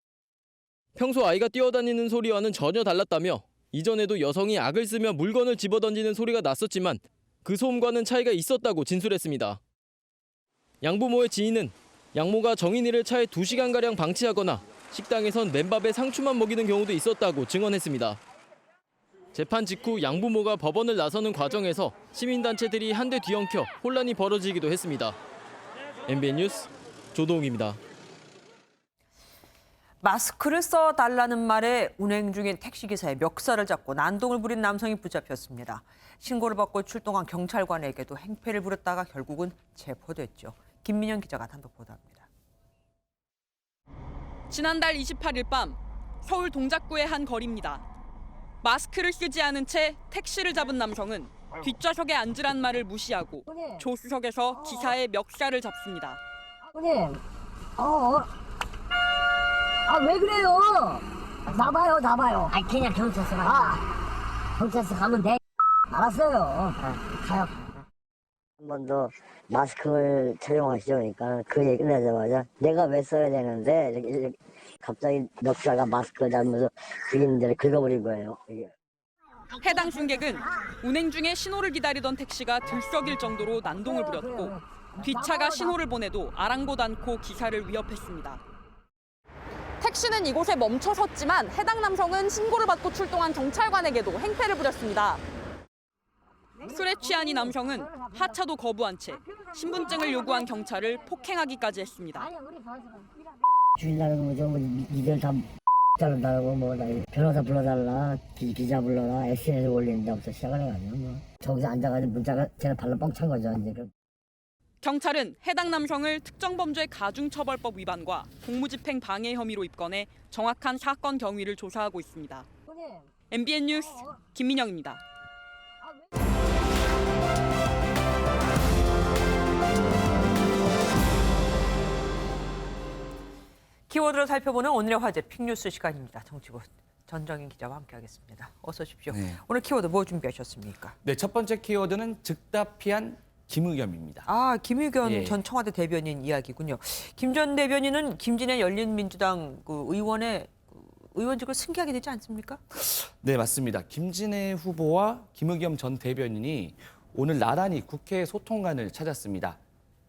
평소 아이가 뛰어다니는 소리와는 전혀 달랐다며 이전에도 여성이 악을 쓰며 물건을 집어던지는 소리가 났었지만 그 소음과는 차이가 있었다고 진술했습니다. 양부모의 지인은 양모가 정인이를 차에 2시간가량 방치하거나 식당에선 맨밥에 상추만 먹이는 경우도 있었다고 증언했습니다. 재판 직후 양부모가 법원을 나서는 과정에서 시민단체들이 한데 뒤엉켜 혼란이 벌어지기도 했습니다. MBN 뉴스 조동욱입니다. 마스크를 써달라는 말에 운행 중인 택시기사의 멱살을 잡고 난동을 부린 남성이 붙잡혔습니다. 신고를 받고 출동한 경찰관에게도 행패를 부렸다가 결국은 체포됐죠. 김민영 기자가 단독 보도합니다. 지난달 28일 밤 서울 동작구의 한 거리입니다. 마스크를 쓰지 않은 채 택시를 잡은 남성은 뒷좌석에 앉으란 말을 무시하고 조수석에서 기사의 멱살을 잡습니다. 형님, 왜 그래요? 나봐요. 그냥 경찰서 경찰서 가면 돼. 알았어요. 가요. 한 번 더 마스크를 착용하시죠. 그러니까 그 얘기 끝나자마자 내가 왜 써야 되는데 이렇게 갑자기 멱살과 마스크를 잡으면서 주인들을 긁어버린 거예요. 해당 승객은 운행 중에 신호를 기다리던 택시가 들썩일 정도로 난동을 부렸고 뒷차가 신호를 보내도 아랑곳 않고 기사를 위협했습니다. 택시는 이곳에 멈춰 섰지만 해당 남성은 신고를 받고 출동한 경찰관에게도 행패를 부렸습니다. 술에 취한 이 남성은 하차도 거부한 채 신분증을 요구한 경찰을 폭행하기까지 했습니다. 주인다는 거죠. 니들 다 자른다고 변호사 불러달라, 기자 불러라, SNS에 올린다부터 시작을 해가지고 저기서 앉아가지고 문자가 제가 발로 뻥 찬 거죠. 이제. 경찰은 해당 남성을 특정범죄 가중처벌법 위반과 공무집행 방해 혐의로 입건해 정확한 사건 경위를 조사하고 있습니다. MBN 뉴스 김민영입니다. 키워드를 살펴보는 오늘의 화제 픽뉴스 시간입니다. 정치부 전정인 기자와 함께하겠습니다. 어서 오십시오. 네. 오늘 키워드 뭐 준비하셨습니까? 네, 첫 번째 키워드는 즉답피한 김의겸입니다. 김의겸 전 청와대 대변인 이야기군요. 김 전 대변인은 김진애 열린민주당 의원의 의원직을 승계하게 되지 않습니까? 네, 맞습니다. 김진애 후보와 김의겸 전 대변인이 오늘 나란히 국회 소통관을 찾았습니다.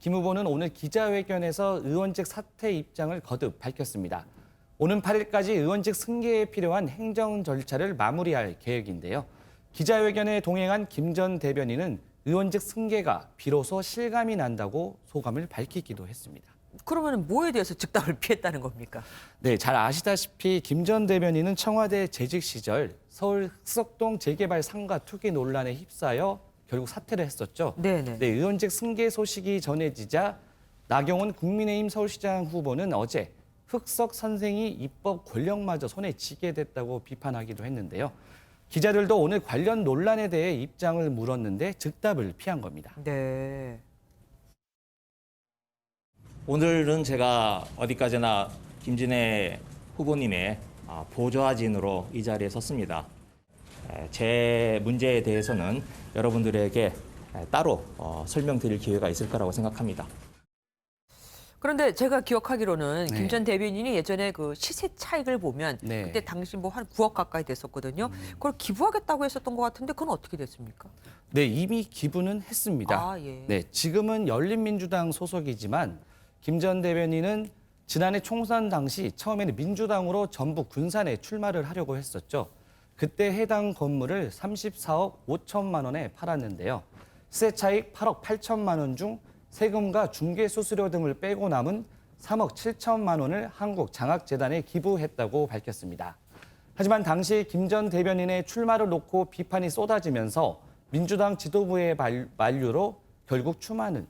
김 후보는 오늘 기자회견에서 의원직 사퇴 입장을 거듭 밝혔습니다. 오는 8일까지 의원직 승계에 필요한 행정 절차를 마무리할 계획인데요. 기자회견에 동행한 김 전 대변인은 의원직 승계가 비로소 실감이 난다고 소감을 밝히기도 했습니다. 그러면 뭐에 대해서 즉답을 피했다는 겁니까? 네, 잘 아시다시피 김 전 대변인은 청와대 재직 시절 서울 흑석동 재개발 상가 투기 논란에 휩싸여 결국 사퇴를 했었죠. 네네. 네, 의원직 승계 소식이 전해지자 나경원 국민의힘 서울시장 후보는 어제 흑석 선생이 입법 권력마저 손에 쥐게 됐다고 비판하기도 했는데요. 기자들도 오늘 관련 논란에 대해 입장을 물었는데 즉답을 피한 겁니다. 네. 오늘은 제가 어디까지나 김진애 후보님의 보좌진으로 이 자리에 섰습니다. 제 문제에 대해서는 여러분들에게 따로 설명드릴 기회가 있을 거라고 생각합니다. 그런데 제가 기억하기로는 네. 김 전 대변인이 예전에 그 시세 차익을 보면 네. 그때 당시 뭐 한 9억 가까이 됐었거든요. 그걸 기부하겠다고 했었던 것 같은데 그건 어떻게 됐습니까? 네, 이미 기부는 했습니다. 아, 예. 네, 지금은 열린민주당 소속이지만 김 전 대변인은 지난해 총선 당시 처음에는 민주당으로 전북 군산에 출마를 하려고 했었죠. 그때 해당 건물을 34억 5천만 원에 팔았는데요. 시세 차익 8억 8천만 원 중 세금과 중개 수수료 등을 빼고 남은 3억 7천만 원을 한국장학재단에 기부했다고 밝혔습니다. 하지만 당시 김 전 대변인의 출마를 놓고 비판이 쏟아지면서 민주당 지도부의 만류로 결국 출마는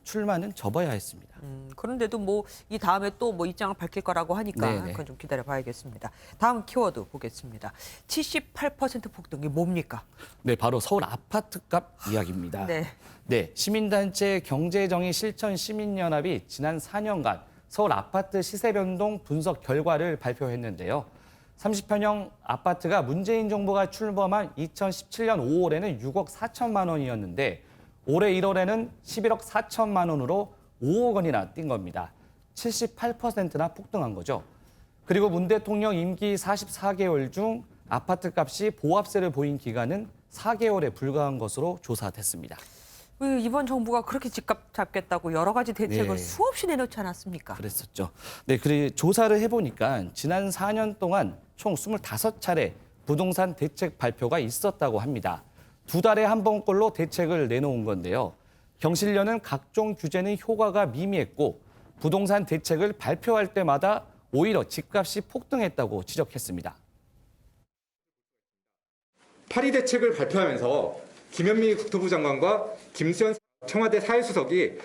접어야 했습니다. 그런데도 뭐 이 다음에 또 뭐 입장을 밝힐 거라고 하니까 네네. 그건 좀 기다려 봐야겠습니다. 다음 키워드 보겠습니다. 78% 폭등이 뭡니까? 네, 바로 서울 아파트값 이야기입니다. 네. 네, 시민단체 경제정의 실천 시민연합이 지난 4년간 서울 아파트 시세 변동 분석 결과를 발표했는데요. 30평형 아파트가 문재인 정부가 출범한 2017년 5월에는 6억 4천만 원이었는데 올해 1월에는 11억 4천만 원으로 5억 원이나 뛴 겁니다. 78%나 폭등한 거죠. 그리고 문 대통령 임기 44개월 중 아파트값이 보합세를 보인 기간은 4개월에 불과한 것으로 조사됐습니다. 왜 이번 정부가 그렇게 집값 잡겠다고 여러 가지 대책을 네. 수없이 내놓지 않았습니까? 그랬었죠. 네, 그리고 조사를 해보니까 지난 4년 동안 총 25차례 부동산 대책 발표가 있었다고 합니다. 2달에 한 번꼴로 대책을 내놓은 건데요. 경실련은 각종 규제는 효과가 미미했고 부동산 대책을 발표할 때마다 오히려 집값이 폭등했다고 지적했습니다. 파리 대책을 발표하면서 김현미 국토부 장관과 김수현 청와대 사회수석이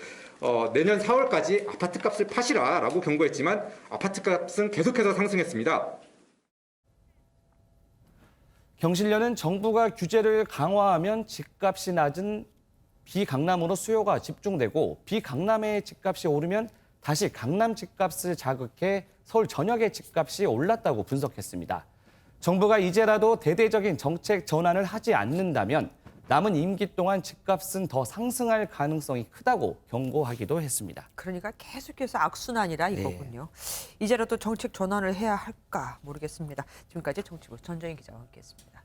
내년 4월까지 아파트값을 파시라라고 경고했지만 아파트값은 계속해서 상승했습니다. 경실련은 정부가 규제를 강화하면 집값이 낮은 비강남으로 수요가 집중되고 비강남의 집값이 오르면 다시 강남 집값을 자극해 서울 전역의 집값이 올랐다고 분석했습니다. 정부가 이제라도 대대적인 정책 전환을 하지 않는다면 남은 임기 동안 집값은 더 상승할 가능성이 크다고 경고하기도 했습니다. 그러니까 계속해서 악순환이라 이거군요. 이제라도 정책 전환을 해야 할까 모르겠습니다. 지금까지 정치부 전정희 기자와 함께했습니다.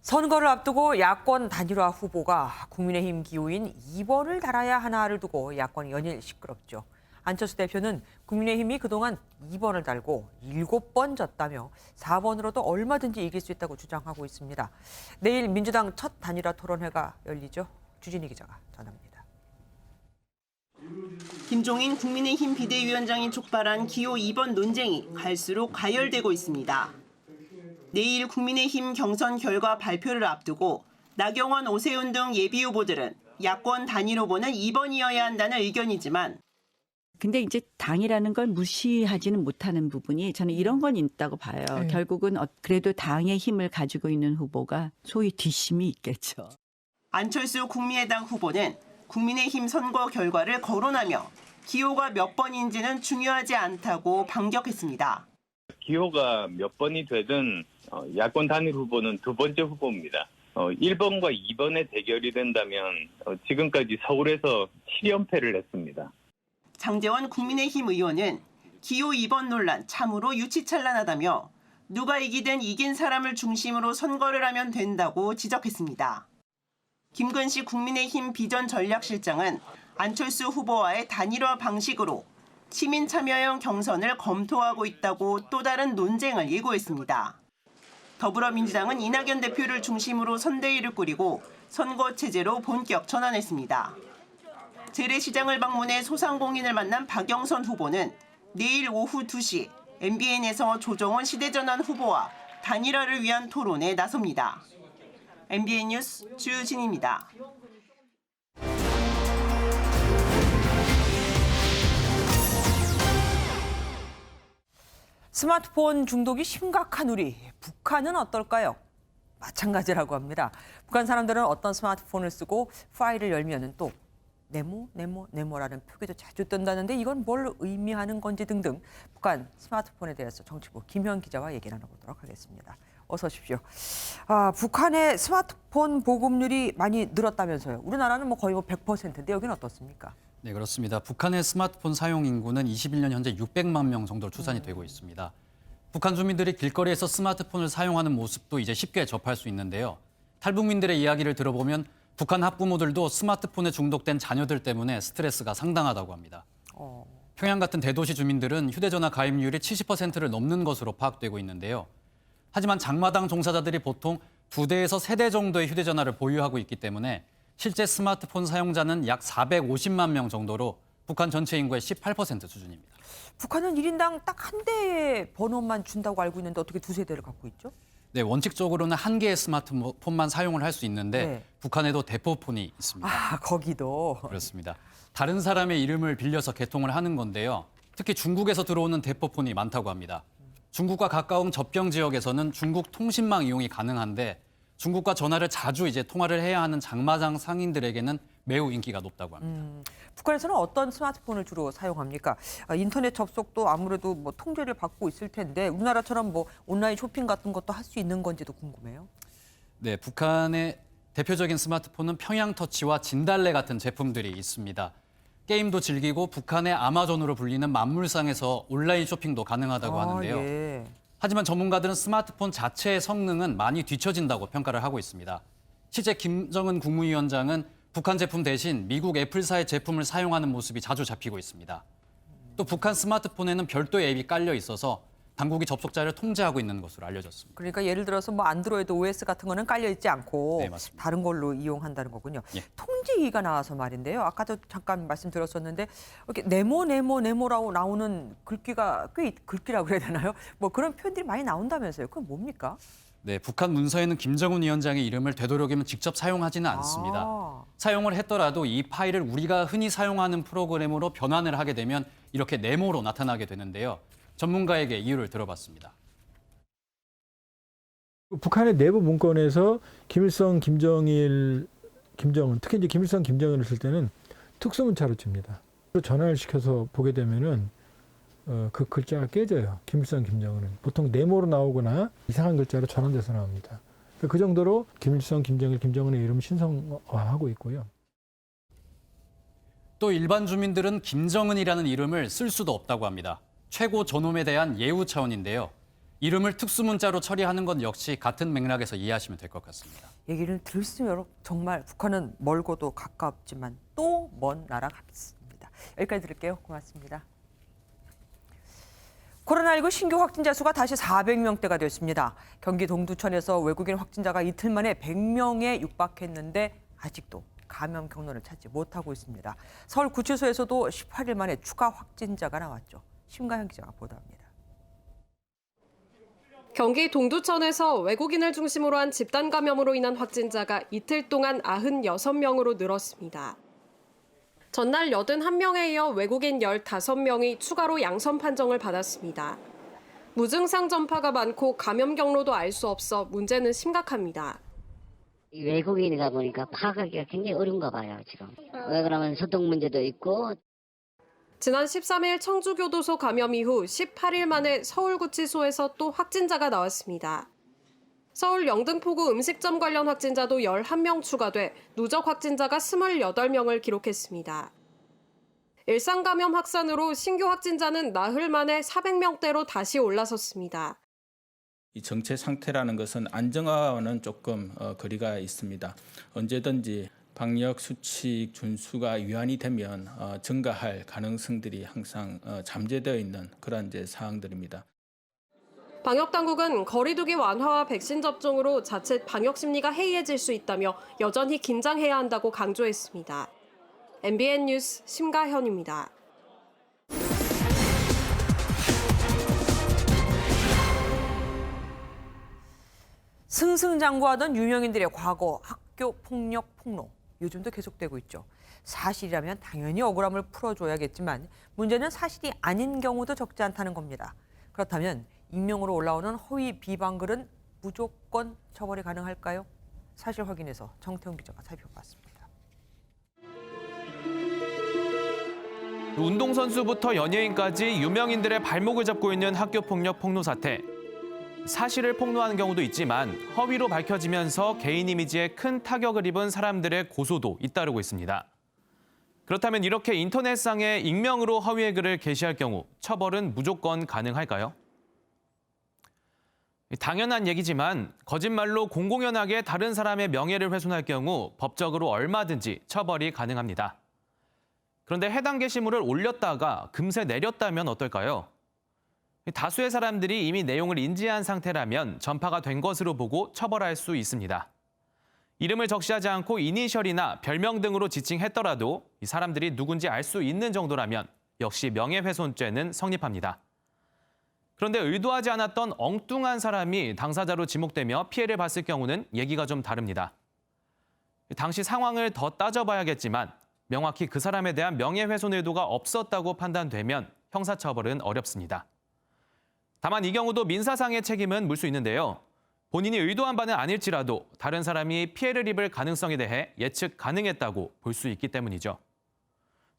선거를 앞두고 야권 단일화 후보가 국민의힘 기호인 2번을 달아야 하나를 두고 야권이 연일 시끄럽죠. 안철수 대표는 국민의힘이 그동안 2번을 달고 7번 졌다며 4번으로도 얼마든지 이길 수 있다고 주장하고 있습니다. 내일 민주당 첫 단일화 토론회가 열리죠. 주진희 기자가 전합니다. 김종인 국민의힘 비대위원장이 촉발한 기호 2번 논쟁이 갈수록 가열되고 있습니다. 내일 국민의힘 경선 결과 발표를 앞두고 나경원, 오세훈 등 예비후보들은 야권 단일 후보는 2번이어야 한다는 의견이지만 근데 이제 당이라는 걸 무시하지는 못하는 부분이 저는 이런 건 있다고 봐요. 결국은 그래도 당의 힘을 가지고 있는 후보가 소위 뒷심이 있겠죠. 안철수 국민의당 후보는 국민의힘 선거 결과를 거론하며 기호가 몇 번인지는 중요하지 않다고 반격했습니다. 기호가 몇 번이 되든 야권 단일 후보는 두 번째 후보입니다. 1번과 2번의 대결이 된다면 지금까지 서울에서 7연패를 했습니다. 장제원 국민의힘 의원은 기호 2번 논란 참으로 유치찬란하다며 누가 이기든 이긴 사람을 중심으로 선거를 하면 된다고 지적했습니다. 김근식 국민의힘 비전전략실장은 안철수 후보와의 단일화 방식으로 시민 참여형 경선을 검토하고 있다고 또 다른 논쟁을 예고했습니다. 더불어민주당은 이낙연 대표를 중심으로 선대위를 꾸리고 선거 체제로 본격 전환했습니다. 재래시장을 방문해 소상공인을 만난 박영선 후보는 내일 오후 2시 MBN에서 조정원 시대전환 후보와 단일화를 위한 토론에 나섭니다. MBN 뉴스 주진입니다. 스마트폰 중독이 심각한 우리, 북한은 어떨까요? 마찬가지라고 합니다. 북한 사람들은 어떤 스마트폰을 쓰고 파일을 열면 또 네모라는 표기도 자주 뜬다는데 이건 뭘 의미하는 건지 등등 북한 스마트폰에 대해서 정치부 김현 기자와 얘기 나눠보도록 하겠습니다. 어서 오십시오. 북한의 스마트폰 보급률이 많이 늘었다면서요. 우리나라는 거의 100%인데 여기는 어떻습니까? 네, 그렇습니다. 북한의 스마트폰 사용 인구는 21년 현재 600만 명 정도로 추산이 되고 있습니다. 북한 주민들이 길거리에서 스마트폰을 사용하는 모습도 이제 쉽게 접할 수 있는데요. 탈북민들의 이야기를 들어보면 북한 학부모들도 스마트폰에 중독된 자녀들 때문에 스트레스가 상당하다고 합니다. 평양 같은 대도시 주민들은 휴대전화 가입률이 70%를 넘는 것으로 파악되고 있는데요. 하지만 장마당 종사자들이 보통 2대에서 3대 정도의 휴대전화를 보유하고 있기 때문에 실제 스마트폰 사용자는 약 450만 명 정도로 북한 전체 인구의 18% 수준입니다. 북한은 1인당 딱 한 대의 번호만 준다고 알고 있는데 어떻게 2세대를 갖고 있죠? 네, 원칙적으로는 한 개의 스마트폰만 사용을 할 수 있는데 북한에도 대포폰이 있습니다. 거기도. 그렇습니다. 다른 사람의 이름을 빌려서 개통을 하는 건데요. 특히 중국에서 들어오는 대포폰이 많다고 합니다. 중국과 가까운 접경 지역에서는 중국 통신망 이용이 가능한데 중국과 전화를 자주 통화를 해야 하는 장마당 상인들에게는 매우 인기가 높다고 합니다. 북한에서는 어떤 스마트폰을 주로 사용합니까? 인터넷 접속도 아무래도 통제를 받고 있을 텐데 우리나라처럼 온라인 쇼핑 같은 것도 할 수 있는 건지도 궁금해요. 네, 북한의 대표적인 스마트폰은 평양터치와 진달래 같은 제품들이 있습니다. 게임도 즐기고 북한의 아마존으로 불리는 만물상에서 온라인 쇼핑도 가능하다고 하는데요. 예. 하지만 전문가들은 스마트폰 자체의 성능은 많이 뒤처진다고 평가를 하고 있습니다. 실제 김정은 국무위원장은 북한 제품 대신 미국 애플사의 제품을 사용하는 모습이 자주 잡히고 있습니다. 또 북한 스마트폰에는 별도의 앱이 깔려 있어서 당국이 접속자를 통제하고 있는 것으로 알려졌습니다. 그러니까 예를 들어서 안드로이드 OS 같은 거는 깔려 있지 않고 네, 맞습니다. 다른 걸로 이용한다는 거군요. 예. 통지기가 나와서 말인데요. 아까도 잠깐 말씀드렸었는데 이렇게 네모라고 나오는 글귀가 꽤 글귀라고 그래야 되나요? 그런 표현들이 많이 나온다면서요. 그건 뭡니까? 네, 북한 문서에는 김정은 위원장의 이름을 되도록이면 직접 사용하지는 않습니다. 사용을 했더라도 이 파일을 우리가 흔히 사용하는 프로그램으로 변환을 하게 되면 이렇게 네모로 나타나게 되는데요. 전문가에게 이유를 들어봤습니다. 북한의 내부 문건에서 김일성, 김정은, 특히 이제 김일성, 김정은을 쓸 때는 특수문자로 줍니다. 전환을 시켜서 보게 되면은 그 글자가 깨져요. 김일성, 김정은은 보통 네모로 나오거나 이상한 글자로 전환돼서 나옵니다. 그 정도로 김일성, 김정일, 김정은의 이름을 신성화하고 있고요. 또 일반 주민들은 김정은이라는 이름을 쓸 수도 없다고 합니다. 최고 존엄에 대한 예우 차원인데요. 이름을 특수문자로 처리하는 것 역시 같은 맥락에서 이해하시면 될 것 같습니다. 얘기를 들을수록 정말 북한은 멀고도 가깝지만 또 먼 나라 같습니다. 여기까지 들을게요. 고맙습니다. 코로나19 신규 확진자 수가 다시 400명대가 됐습니다. 경기 동두천에서 외국인 확진자가 이틀 만에 100명에 육박했는데 아직도 감염 경로를 찾지 못하고 있습니다. 서울 구치소에서도 18일 만에 추가 확진자가 나왔죠. 심가현 기자가 보도합니다. 경기 동두천에서 외국인을 중심으로 한 집단 감염으로 인한 확진자가 이틀 동안 96명으로 늘었습니다. 전날 81명에 이어 외국인 15명이 추가로 양성 판정을 받았습니다. 무증상 전파가 많고 감염 경로도 알 수 없어 문제는 심각합니다. 외국인이다 보니까 파악하기가 굉장히 어려운가 봐요, 지금. 왜 그러면 소통 문제도 있고. 지난 13일 청주교도소 감염 이후 18일 만에 서울구치소에서 또 확진자가 나왔습니다. 서울 영등포구 음식점 관련 확진자도 11명 추가돼 누적 확진자가 28명을 기록했습니다. 일상 감염 확산으로 신규 확진자는 나흘 만에 400명대로 다시 올라섰습니다. 이 정체 상태라는 것은 안정화와는 조금 거리가 있습니다. 언제든지 방역 수칙 준수가 위반이 되면 증가할 가능성들이 항상 잠재되어 있는 그런 사항들입니다. 방역당국은 거리두기 완화와 백신 접종으로 자칫 방역 심리가 해이해질 수 있다며 여전히 긴장해야 한다고 강조했습니다. MBN 뉴스 심가현입니다. 승승장구하던 유명인들의 과거 학교 폭력 폭로, 요즘도 계속되고 있죠. 사실이라면 당연히 억울함을 풀어줘야겠지만 문제는 사실이 아닌 경우도 적지 않다는 겁니다. 그렇다면 익명으로 올라오는 허위 비방글은 무조건 처벌이 가능할까요? 사실 확인해서 정태훈 기자가 살펴봤습니다. 운동선수부터 연예인까지 유명인들의 발목을 잡고 있는 학교폭력 폭로 사태. 사실을 폭로하는 경우도 있지만 허위로 밝혀지면서 개인 이미지에 큰 타격을 입은 사람들의 고소도 잇따르고 있습니다. 그렇다면 이렇게 인터넷상에 익명으로 허위의 글을 게시할 경우 처벌은 무조건 가능할까요? 당연한 얘기지만 거짓말로 공공연하게 다른 사람의 명예를 훼손할 경우 법적으로 얼마든지 처벌이 가능합니다. 그런데 해당 게시물을 올렸다가 금세 내렸다면 어떨까요? 다수의 사람들이 이미 내용을 인지한 상태라면 전파가 된 것으로 보고 처벌할 수 있습니다. 이름을 적시하지 않고 이니셜이나 별명 등으로 지칭했더라도 이 사람들이 누군지 알 수 있는 정도라면 역시 명예훼손죄는 성립합니다. 그런데 의도하지 않았던 엉뚱한 사람이 당사자로 지목되며 피해를 봤을 경우는 얘기가 좀 다릅니다. 당시 상황을 더 따져봐야겠지만 명확히 그 사람에 대한 명예훼손 의도가 없었다고 판단되면 형사처벌은 어렵습니다. 다만 이 경우도 민사상의 책임은 물 수 있는데요. 본인이 의도한 바는 아닐지라도 다른 사람이 피해를 입을 가능성에 대해 예측 가능했다고 볼 수 있기 때문이죠.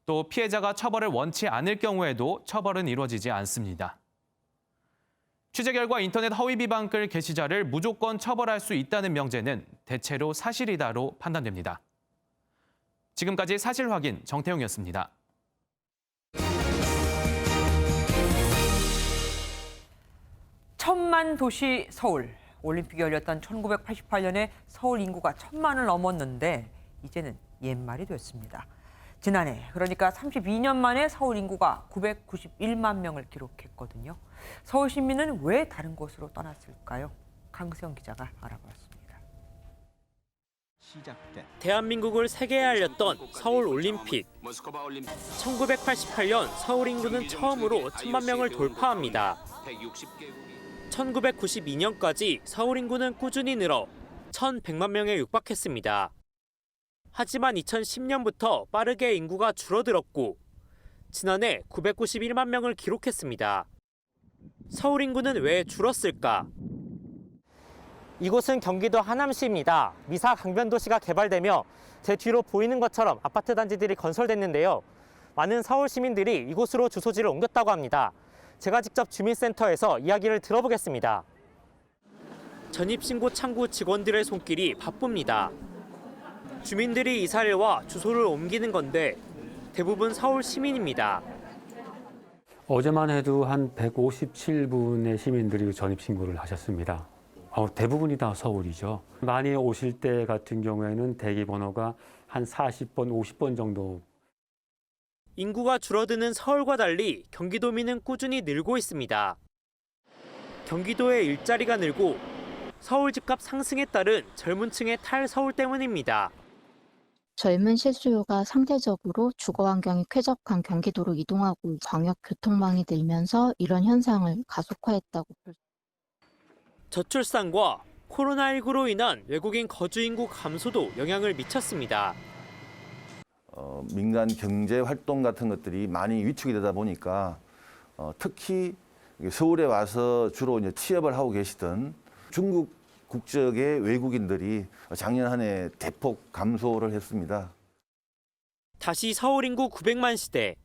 또 피해자가 처벌을 원치 않을 경우에도 처벌은 이루어지지 않습니다. 취재 결과 인터넷 허위 비방글 게시자를 무조건 처벌할 수 있다는 명제는 대체로 사실이다로 판단됩니다. 지금까지 사실 확인 정태용이었습니다. 천만 도시 서울. 올림픽이 열렸던 1988년에 서울 인구가 1000만을 넘었는데 이제는 옛말이 됐습니다. 지난해, 그러니까 32년 만에 서울 인구가 991만 명을 기록했거든요. 서울 시민은 왜 다른 곳으로 떠났을까요? 강수영 기자가 알아봤습니다. 대한민국을 세계에 알렸던 서울 올림픽. 1988년 서울 인구는 처음으로 1000만 명을 돌파합니다. 1992년까지 서울 인구는 꾸준히 늘어 1100만 명에 육박했습니다. 하지만 2010년부터 빠르게 인구가 줄어들었고 지난해 991만 명을 기록했습니다. 서울 인구는 왜 줄었을까? 이곳은 경기도 하남시입니다. 미사 강변도시가 개발되며 제 뒤로 보이는 것처럼 아파트 단지들이 건설됐는데요. 많은 서울 시민들이 이곳으로 주소지를 옮겼다고 합니다. 제가 직접 주민센터에서 이야기를 들어보겠습니다. 전입신고 창구 직원들의 손길이 바쁩니다. 주민들이 이사를 와 주소를 옮기는 건데 대부분 서울 시민입니다. 어제만 해도 한 157분의 시민들이 전입신고를 하셨습니다. 대부분이 다 서울이죠. 많이 오실 때 같은 경우에는 대기번호가 한 40번, 50번 정도. 인구가 줄어드는 서울과 달리 경기도민은 꾸준히 늘고 있습니다. 경기도의 일자리가 늘고 서울 집값 상승에 따른 젊은 층의 탈서울 때문입니다. 젊은 실수요가 상대적으로 주거 환경이 쾌적한 경기도로 이동하고 광역 교통망이 늘면서 이런 현상을 가속화했다고 볼 수 있습니다. 저출산과 코로나19로 인한 외국인 거주 인구 감소도 영향을 미쳤습니다. 민간 경제 활동 같은 것들이 많이 위축이 되다 보니까 특히 서울에 와서 주로 이제 취업을 하고 계시던 중국 국적의 외국인들이 작년 한 해 대폭 감소를 했습니다. 다시 서울 인구 900만 시대.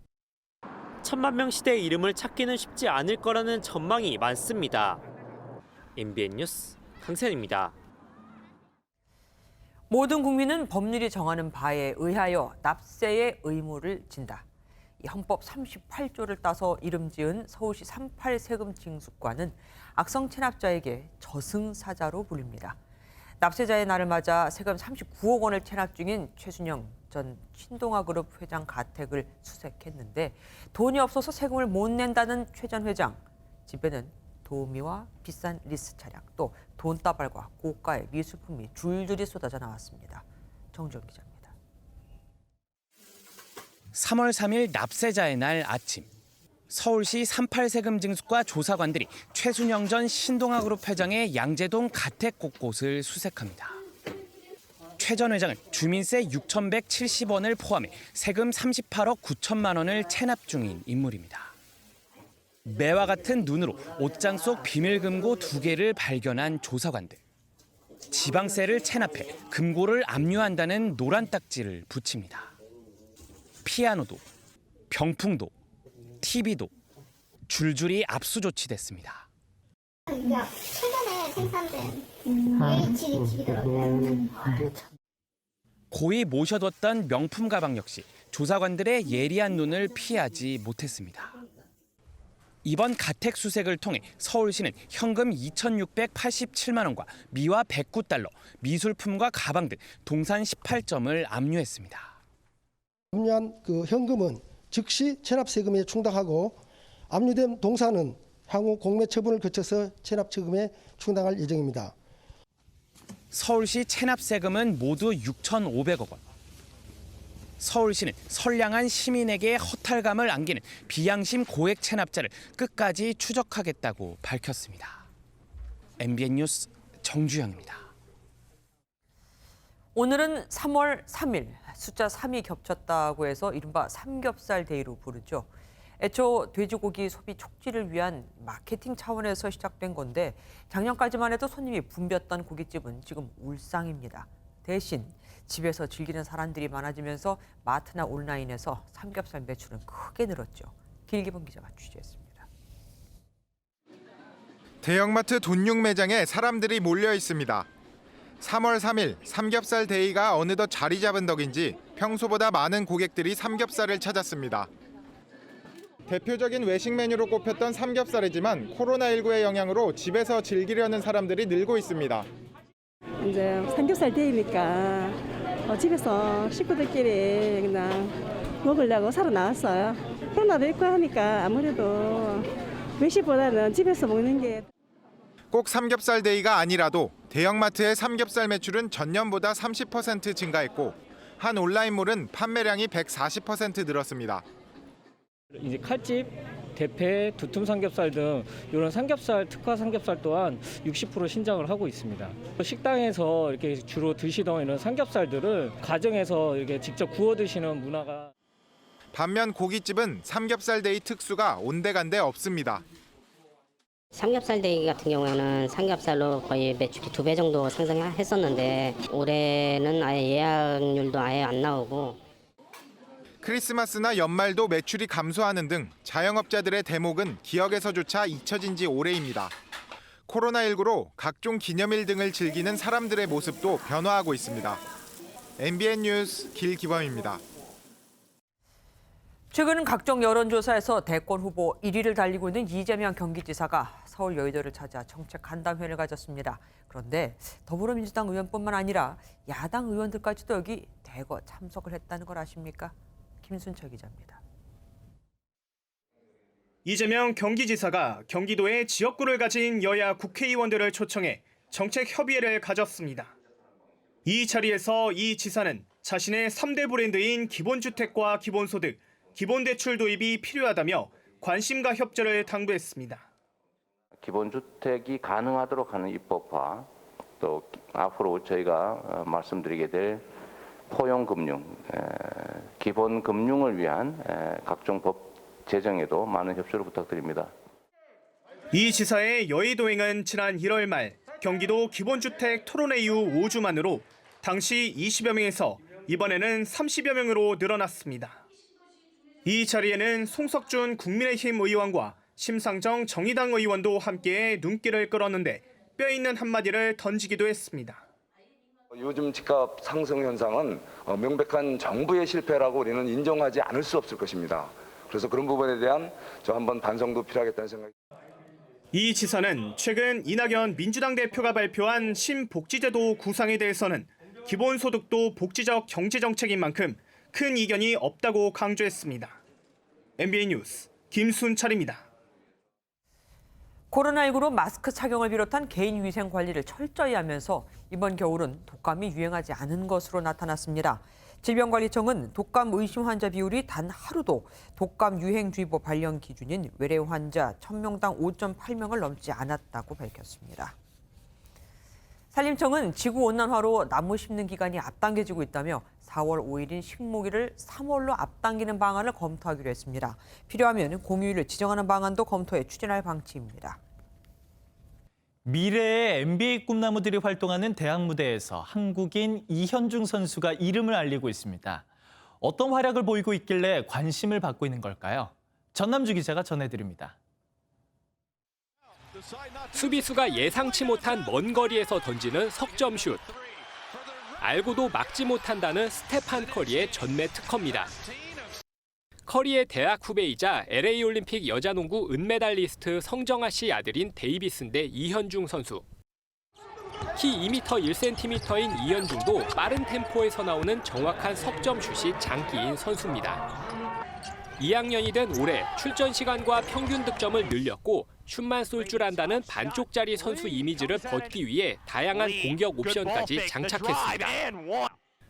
1000만 명 시대의 이름을 찾기는 쉽지 않을 거라는 전망이 많습니다. MBN 뉴스 강세현입니다. 모든 국민은 법률이 정하는 바에 의하여 납세의 의무를 진다. 이 헌법 38조를 따서 이름 지은 서울시 38 세금 징수과는 악성 체납자에게 저승사자로 불립니다. 납세자의 날을 맞아 세금 39억 원을 체납 중인 최순영 전 신동아그룹 회장 가택을 수색했는데 돈이 없어서 세금을 못 낸다는 최 전 회장. 집에는 도우미와 비싼 리스 차량, 또 돈다발과 고가의 미술품이 줄줄이 쏟아져 나왔습니다. 정주영 기자입니다. 3월 3일 납세자의 날 아침. 서울시 38 세금 징수과 조사관들이 최순영 전 신동아그룹 회장의 양재동 가택 곳곳을 수색합니다. 최 전 회장은 주민세 6,170원을 포함해 세금 38억 9천만 원을 체납 중인 인물입니다. 매와 같은 눈으로 옷장 속 비밀금고 2개를 발견한 조사관들. 지방세를 체납해 금고를 압류한다는 노란 딱지를 붙입니다. 피아노도, 병풍도, TV도 줄줄이 압수 조치됐습니다. 그러니까 최근에 생산된 HDTV더라고요. 고이 모셔뒀던 명품 가방 역시 조사관들의 예리한 눈을 피하지 못했습니다. 이번 가택 수색을 통해 서울시는 현금 2,687만 원과 미화 109달러, 미술품과 가방 등 동산 18점을 압류했습니다. 압류한 그 현금은 즉시 체납세금에 충당하고 압류된 동산은 향후 공매 처분을 거쳐서 체납세금에 충당할 예정입니다. 서울시 체납세금은 모두 6,500억 원. 서울시는 선량한 시민에게 허탈감을 안기는 비양심 고액 체납자를 끝까지 추적하겠다고 밝혔습니다. MBN 뉴스 정주영입니다. 오늘은 3월 3일, 숫자 3이 겹쳤다고 해서 이른바 삼겹살 데이로 부르죠. 애초 돼지고기 소비 촉진을 위한 마케팅 차원에서 시작된 건데 작년까지만 해도 손님이 붐볐던 고깃집은 지금 울상입니다. 대신 집에서 즐기는 사람들이 많아지면서 마트나 온라인에서 삼겹살 매출은 크게 늘었죠. 길기범 기자가 취재했습니다. 대형마트 돈육 매장에 사람들이 몰려 있습니다. 3월 3일 삼겹살 데이가 어느덧 자리 잡은 덕인지 평소보다 많은 고객들이 삼겹살을 찾았습니다. 대표적인 외식 메뉴로 꼽혔던 삼겹살이지만 코로나19의 영향으로 집에서 즐기려는 사람들이 늘고 있습니다. 이제 삼겹살 데이니까 집에서 식구들끼리 그냥 먹으려고 사러 나왔어요. 코로나도 있고 하니까 아무래도 외식보다는 집에서 먹는 게. 꼭 삼겹살 데이가 아니라도 대형마트의 삼겹살 매출은 전년보다 30% 증가했고 한 온라인몰은 판매량이 140% 늘었습니다. 이제 칼집, 대패, 두툼 삼겹살 등 이런 삼겹살 특화 삼겹살 또한 60% 신장을 하고 있습니다. 식당에서 이렇게 주로 드시던 이런 삼겹살들을 가정에서 이렇게 직접 구워 드시는 문화가. 반면 고깃집은 삼겹살 데이 특수가 온데간데 없습니다. 삼겹살 데이 같은 경우에는 삼겹살로 거의 매출이 2배 정도 상승했었는데 올해는 아예 예약률도 아예 안 나오고. 크리스마스나 연말도 매출이 감소하는 등 자영업자들의 대목은 기억에서조차 잊혀진 지 오래입니다. 코로나19로 각종 기념일 등을 즐기는 사람들의 모습도 변화하고 있습니다. MBN 뉴스 길기범입니다. 최근 각종 여론조사에서 대권 후보 1위를 달리고 있는 이재명 경기지사가 서울 여의도를 찾아 정책 간담회를 가졌습니다. 그런데 더불어민주당 의원뿐만 아니라 야당 의원들까지도 여기 대거 참석을 했다는 걸 아십니까? 김순철 기자입니다. 이재명 경기지사가 경기도의 지역구를 가진 여야 국회의원들을 초청해 정책 협의회를 가졌습니다. 이 자리에서 이 지사는 자신의 3대 브랜드인 기본주택과 기본소득, 기본대출 도입이 필요하다며 관심과 협조를 당부했습니다. 기본주택이 가능하도록 하는 입법화, 또 앞으로 저희가 말씀드리게 될 포용금융, 기본금융을 위한 각종 법 제정에도 많은 협조를 부탁드립니다. 이 지사의 여의도행은 지난 1월 말 경기도 기본주택 토론회 이후 5주 만으로 당시 20여 명에서 이번에는 30여 명으로 늘어났습니다. 이 자리에는 송석준 국민의힘 의원과 심상정 정의당 의원도 함께 눈길을 끌었는데 뼈있는 한마디를 던지기도 했습니다. 요즘 집값 상승 현상은 명백한 정부의 실패라고 우리는 인정하지 않을 수 없을 것입니다. 그래서 그런 부분에 대한 저 한번 반성도 필요하겠다는 생각이. 이 지사는 최근 이낙연 민주당 대표가 발표한 신복지제도 구상에 대해서는 기본소득도 복지적 경제정책인 만큼 큰 이견이 없다고 강조했습니다. MBN 뉴스 김순철입니다. 코로나19로 마스크 착용을 비롯한 개인 위생 관리를 철저히 하면서 이번 겨울은 독감이 유행하지 않은 것으로 나타났습니다. 질병관리청은 독감 의심 환자 비율이 단 하루도 독감 유행주의보 발령 기준인 외래 환자 1000명당 5.8명을 넘지 않았다고 밝혔습니다. 산림청은 지구온난화로 나무 심는 기간이 앞당겨지고 있다며 4월 5일인 식목일을 3월로 앞당기는 방안을 검토하기로 했습니다. 필요하면 공휴일을 지정하는 방안도 검토해 추진할 방침입니다. 미래의 NBA 꿈나무들이 활동하는 대학 무대에서 한국인 이현중 선수가 이름을 알리고 있습니다. 어떤 활약을 보이고 있길래 관심을 받고 있는 걸까요? 전남주 기자가 전해드립니다. 수비수가 예상치 못한 먼 거리에서 던지는 석점슛. 알고도 막지 못한다는 스테판 커리의 전매 특허입니다. 커리의 대학 후배이자 LA 올림픽 여자농구 은메달리스트 성정아 씨 아들인 데이비스인데 이현중 선수. 키 2m 1cm인 이현중도 빠른 템포에서 나오는 정확한 석점슛이 장기인 선수입니다. 2학년이 된 올해 출전 시간과 평균 득점을 늘렸고 슛만 쏠 줄 안다는 반쪽짜리 선수 이미지를 벗기 위해 다양한 공격 옵션까지 장착했습니다.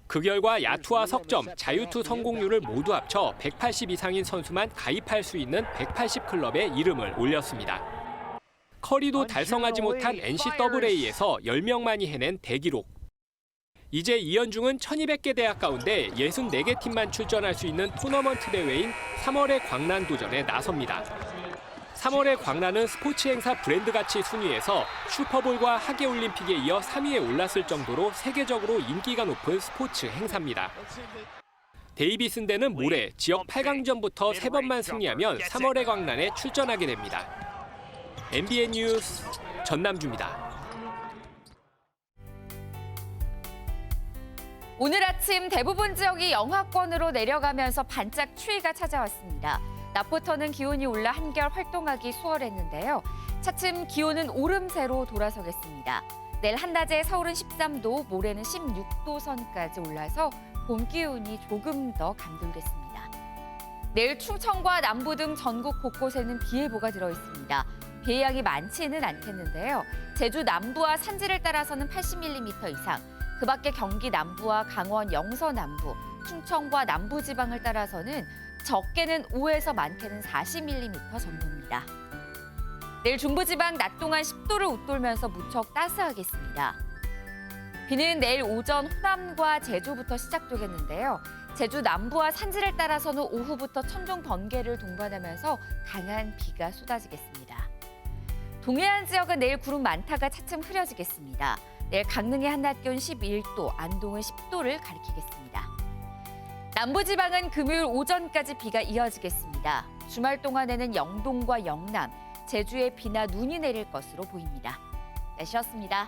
그 결과 야투와 석점, 자유투 성공률을 모두 합쳐 180 이상인 선수만 가입할 수 있는 180클럽에 이름을 올렸습니다. 커리도 달성하지 못한 NCAA에서 10명만이 해낸 대기록. 이제 이현중은 1200개 대학 가운데 64개 팀만 출전할 수 있는 토너먼트 대회인 3월의 광란 도전에 나섭니다. 3월의 광란은 스포츠 행사 브랜드 가치 순위에서 슈퍼볼과 하계올림픽에 이어 3위에 올랐을 정도로 세계적으로 인기가 높은 스포츠 행사입니다. 데이비슨대는 모레 지역 8강전부터 3번만 승리하면 3월의 광란에 출전하게 됩니다. MBN 뉴스 전남주입니다. 오늘 아침 대부분 지역이 영하권으로 내려가면서 반짝 추위가 찾아왔습니다. 낮부터는 기온이 올라 한결 활동하기 수월했는데요. 차츰 기온은 오름세로 돌아서겠습니다. 내일 한낮에 서울은 13도, 모레는 16도 선까지 올라서 봄 기온이 조금 더 감돌겠습니다. 내일 충청과 남부 등 전국 곳곳에는 비 예보가 들어있습니다. 비의 양이 많지는 않겠는데요. 제주 남부와 산지를 따라서는 80mm 이상, 그 밖에 경기 남부와 강원 영서 남부, 충청과 남부지방을 따라서는 적게는 5에서 많게는 40mm 정도입니다. 내일 중부지방 낮 동안 10도를 웃돌면서 무척 따스하겠습니다. 비는 내일 오전 호남과 제주부터 시작되겠는데요. 제주 남부와 산지를 따라서는 오후부터 천둥 번개를 동반하면서 강한 비가 쏟아지겠습니다. 동해안 지역은 내일 구름 많다가 차츰 흐려지겠습니다. 내일 강릉의 한낮 기온 11도, 안동은 10도를 가리키겠습니다. 남부지방은 금요일 오전까지 비가 이어지겠습니다. 주말 동안에는 영동과 영남, 제주에 비나 눈이 내릴 것으로 보입니다. 날씨였습니다.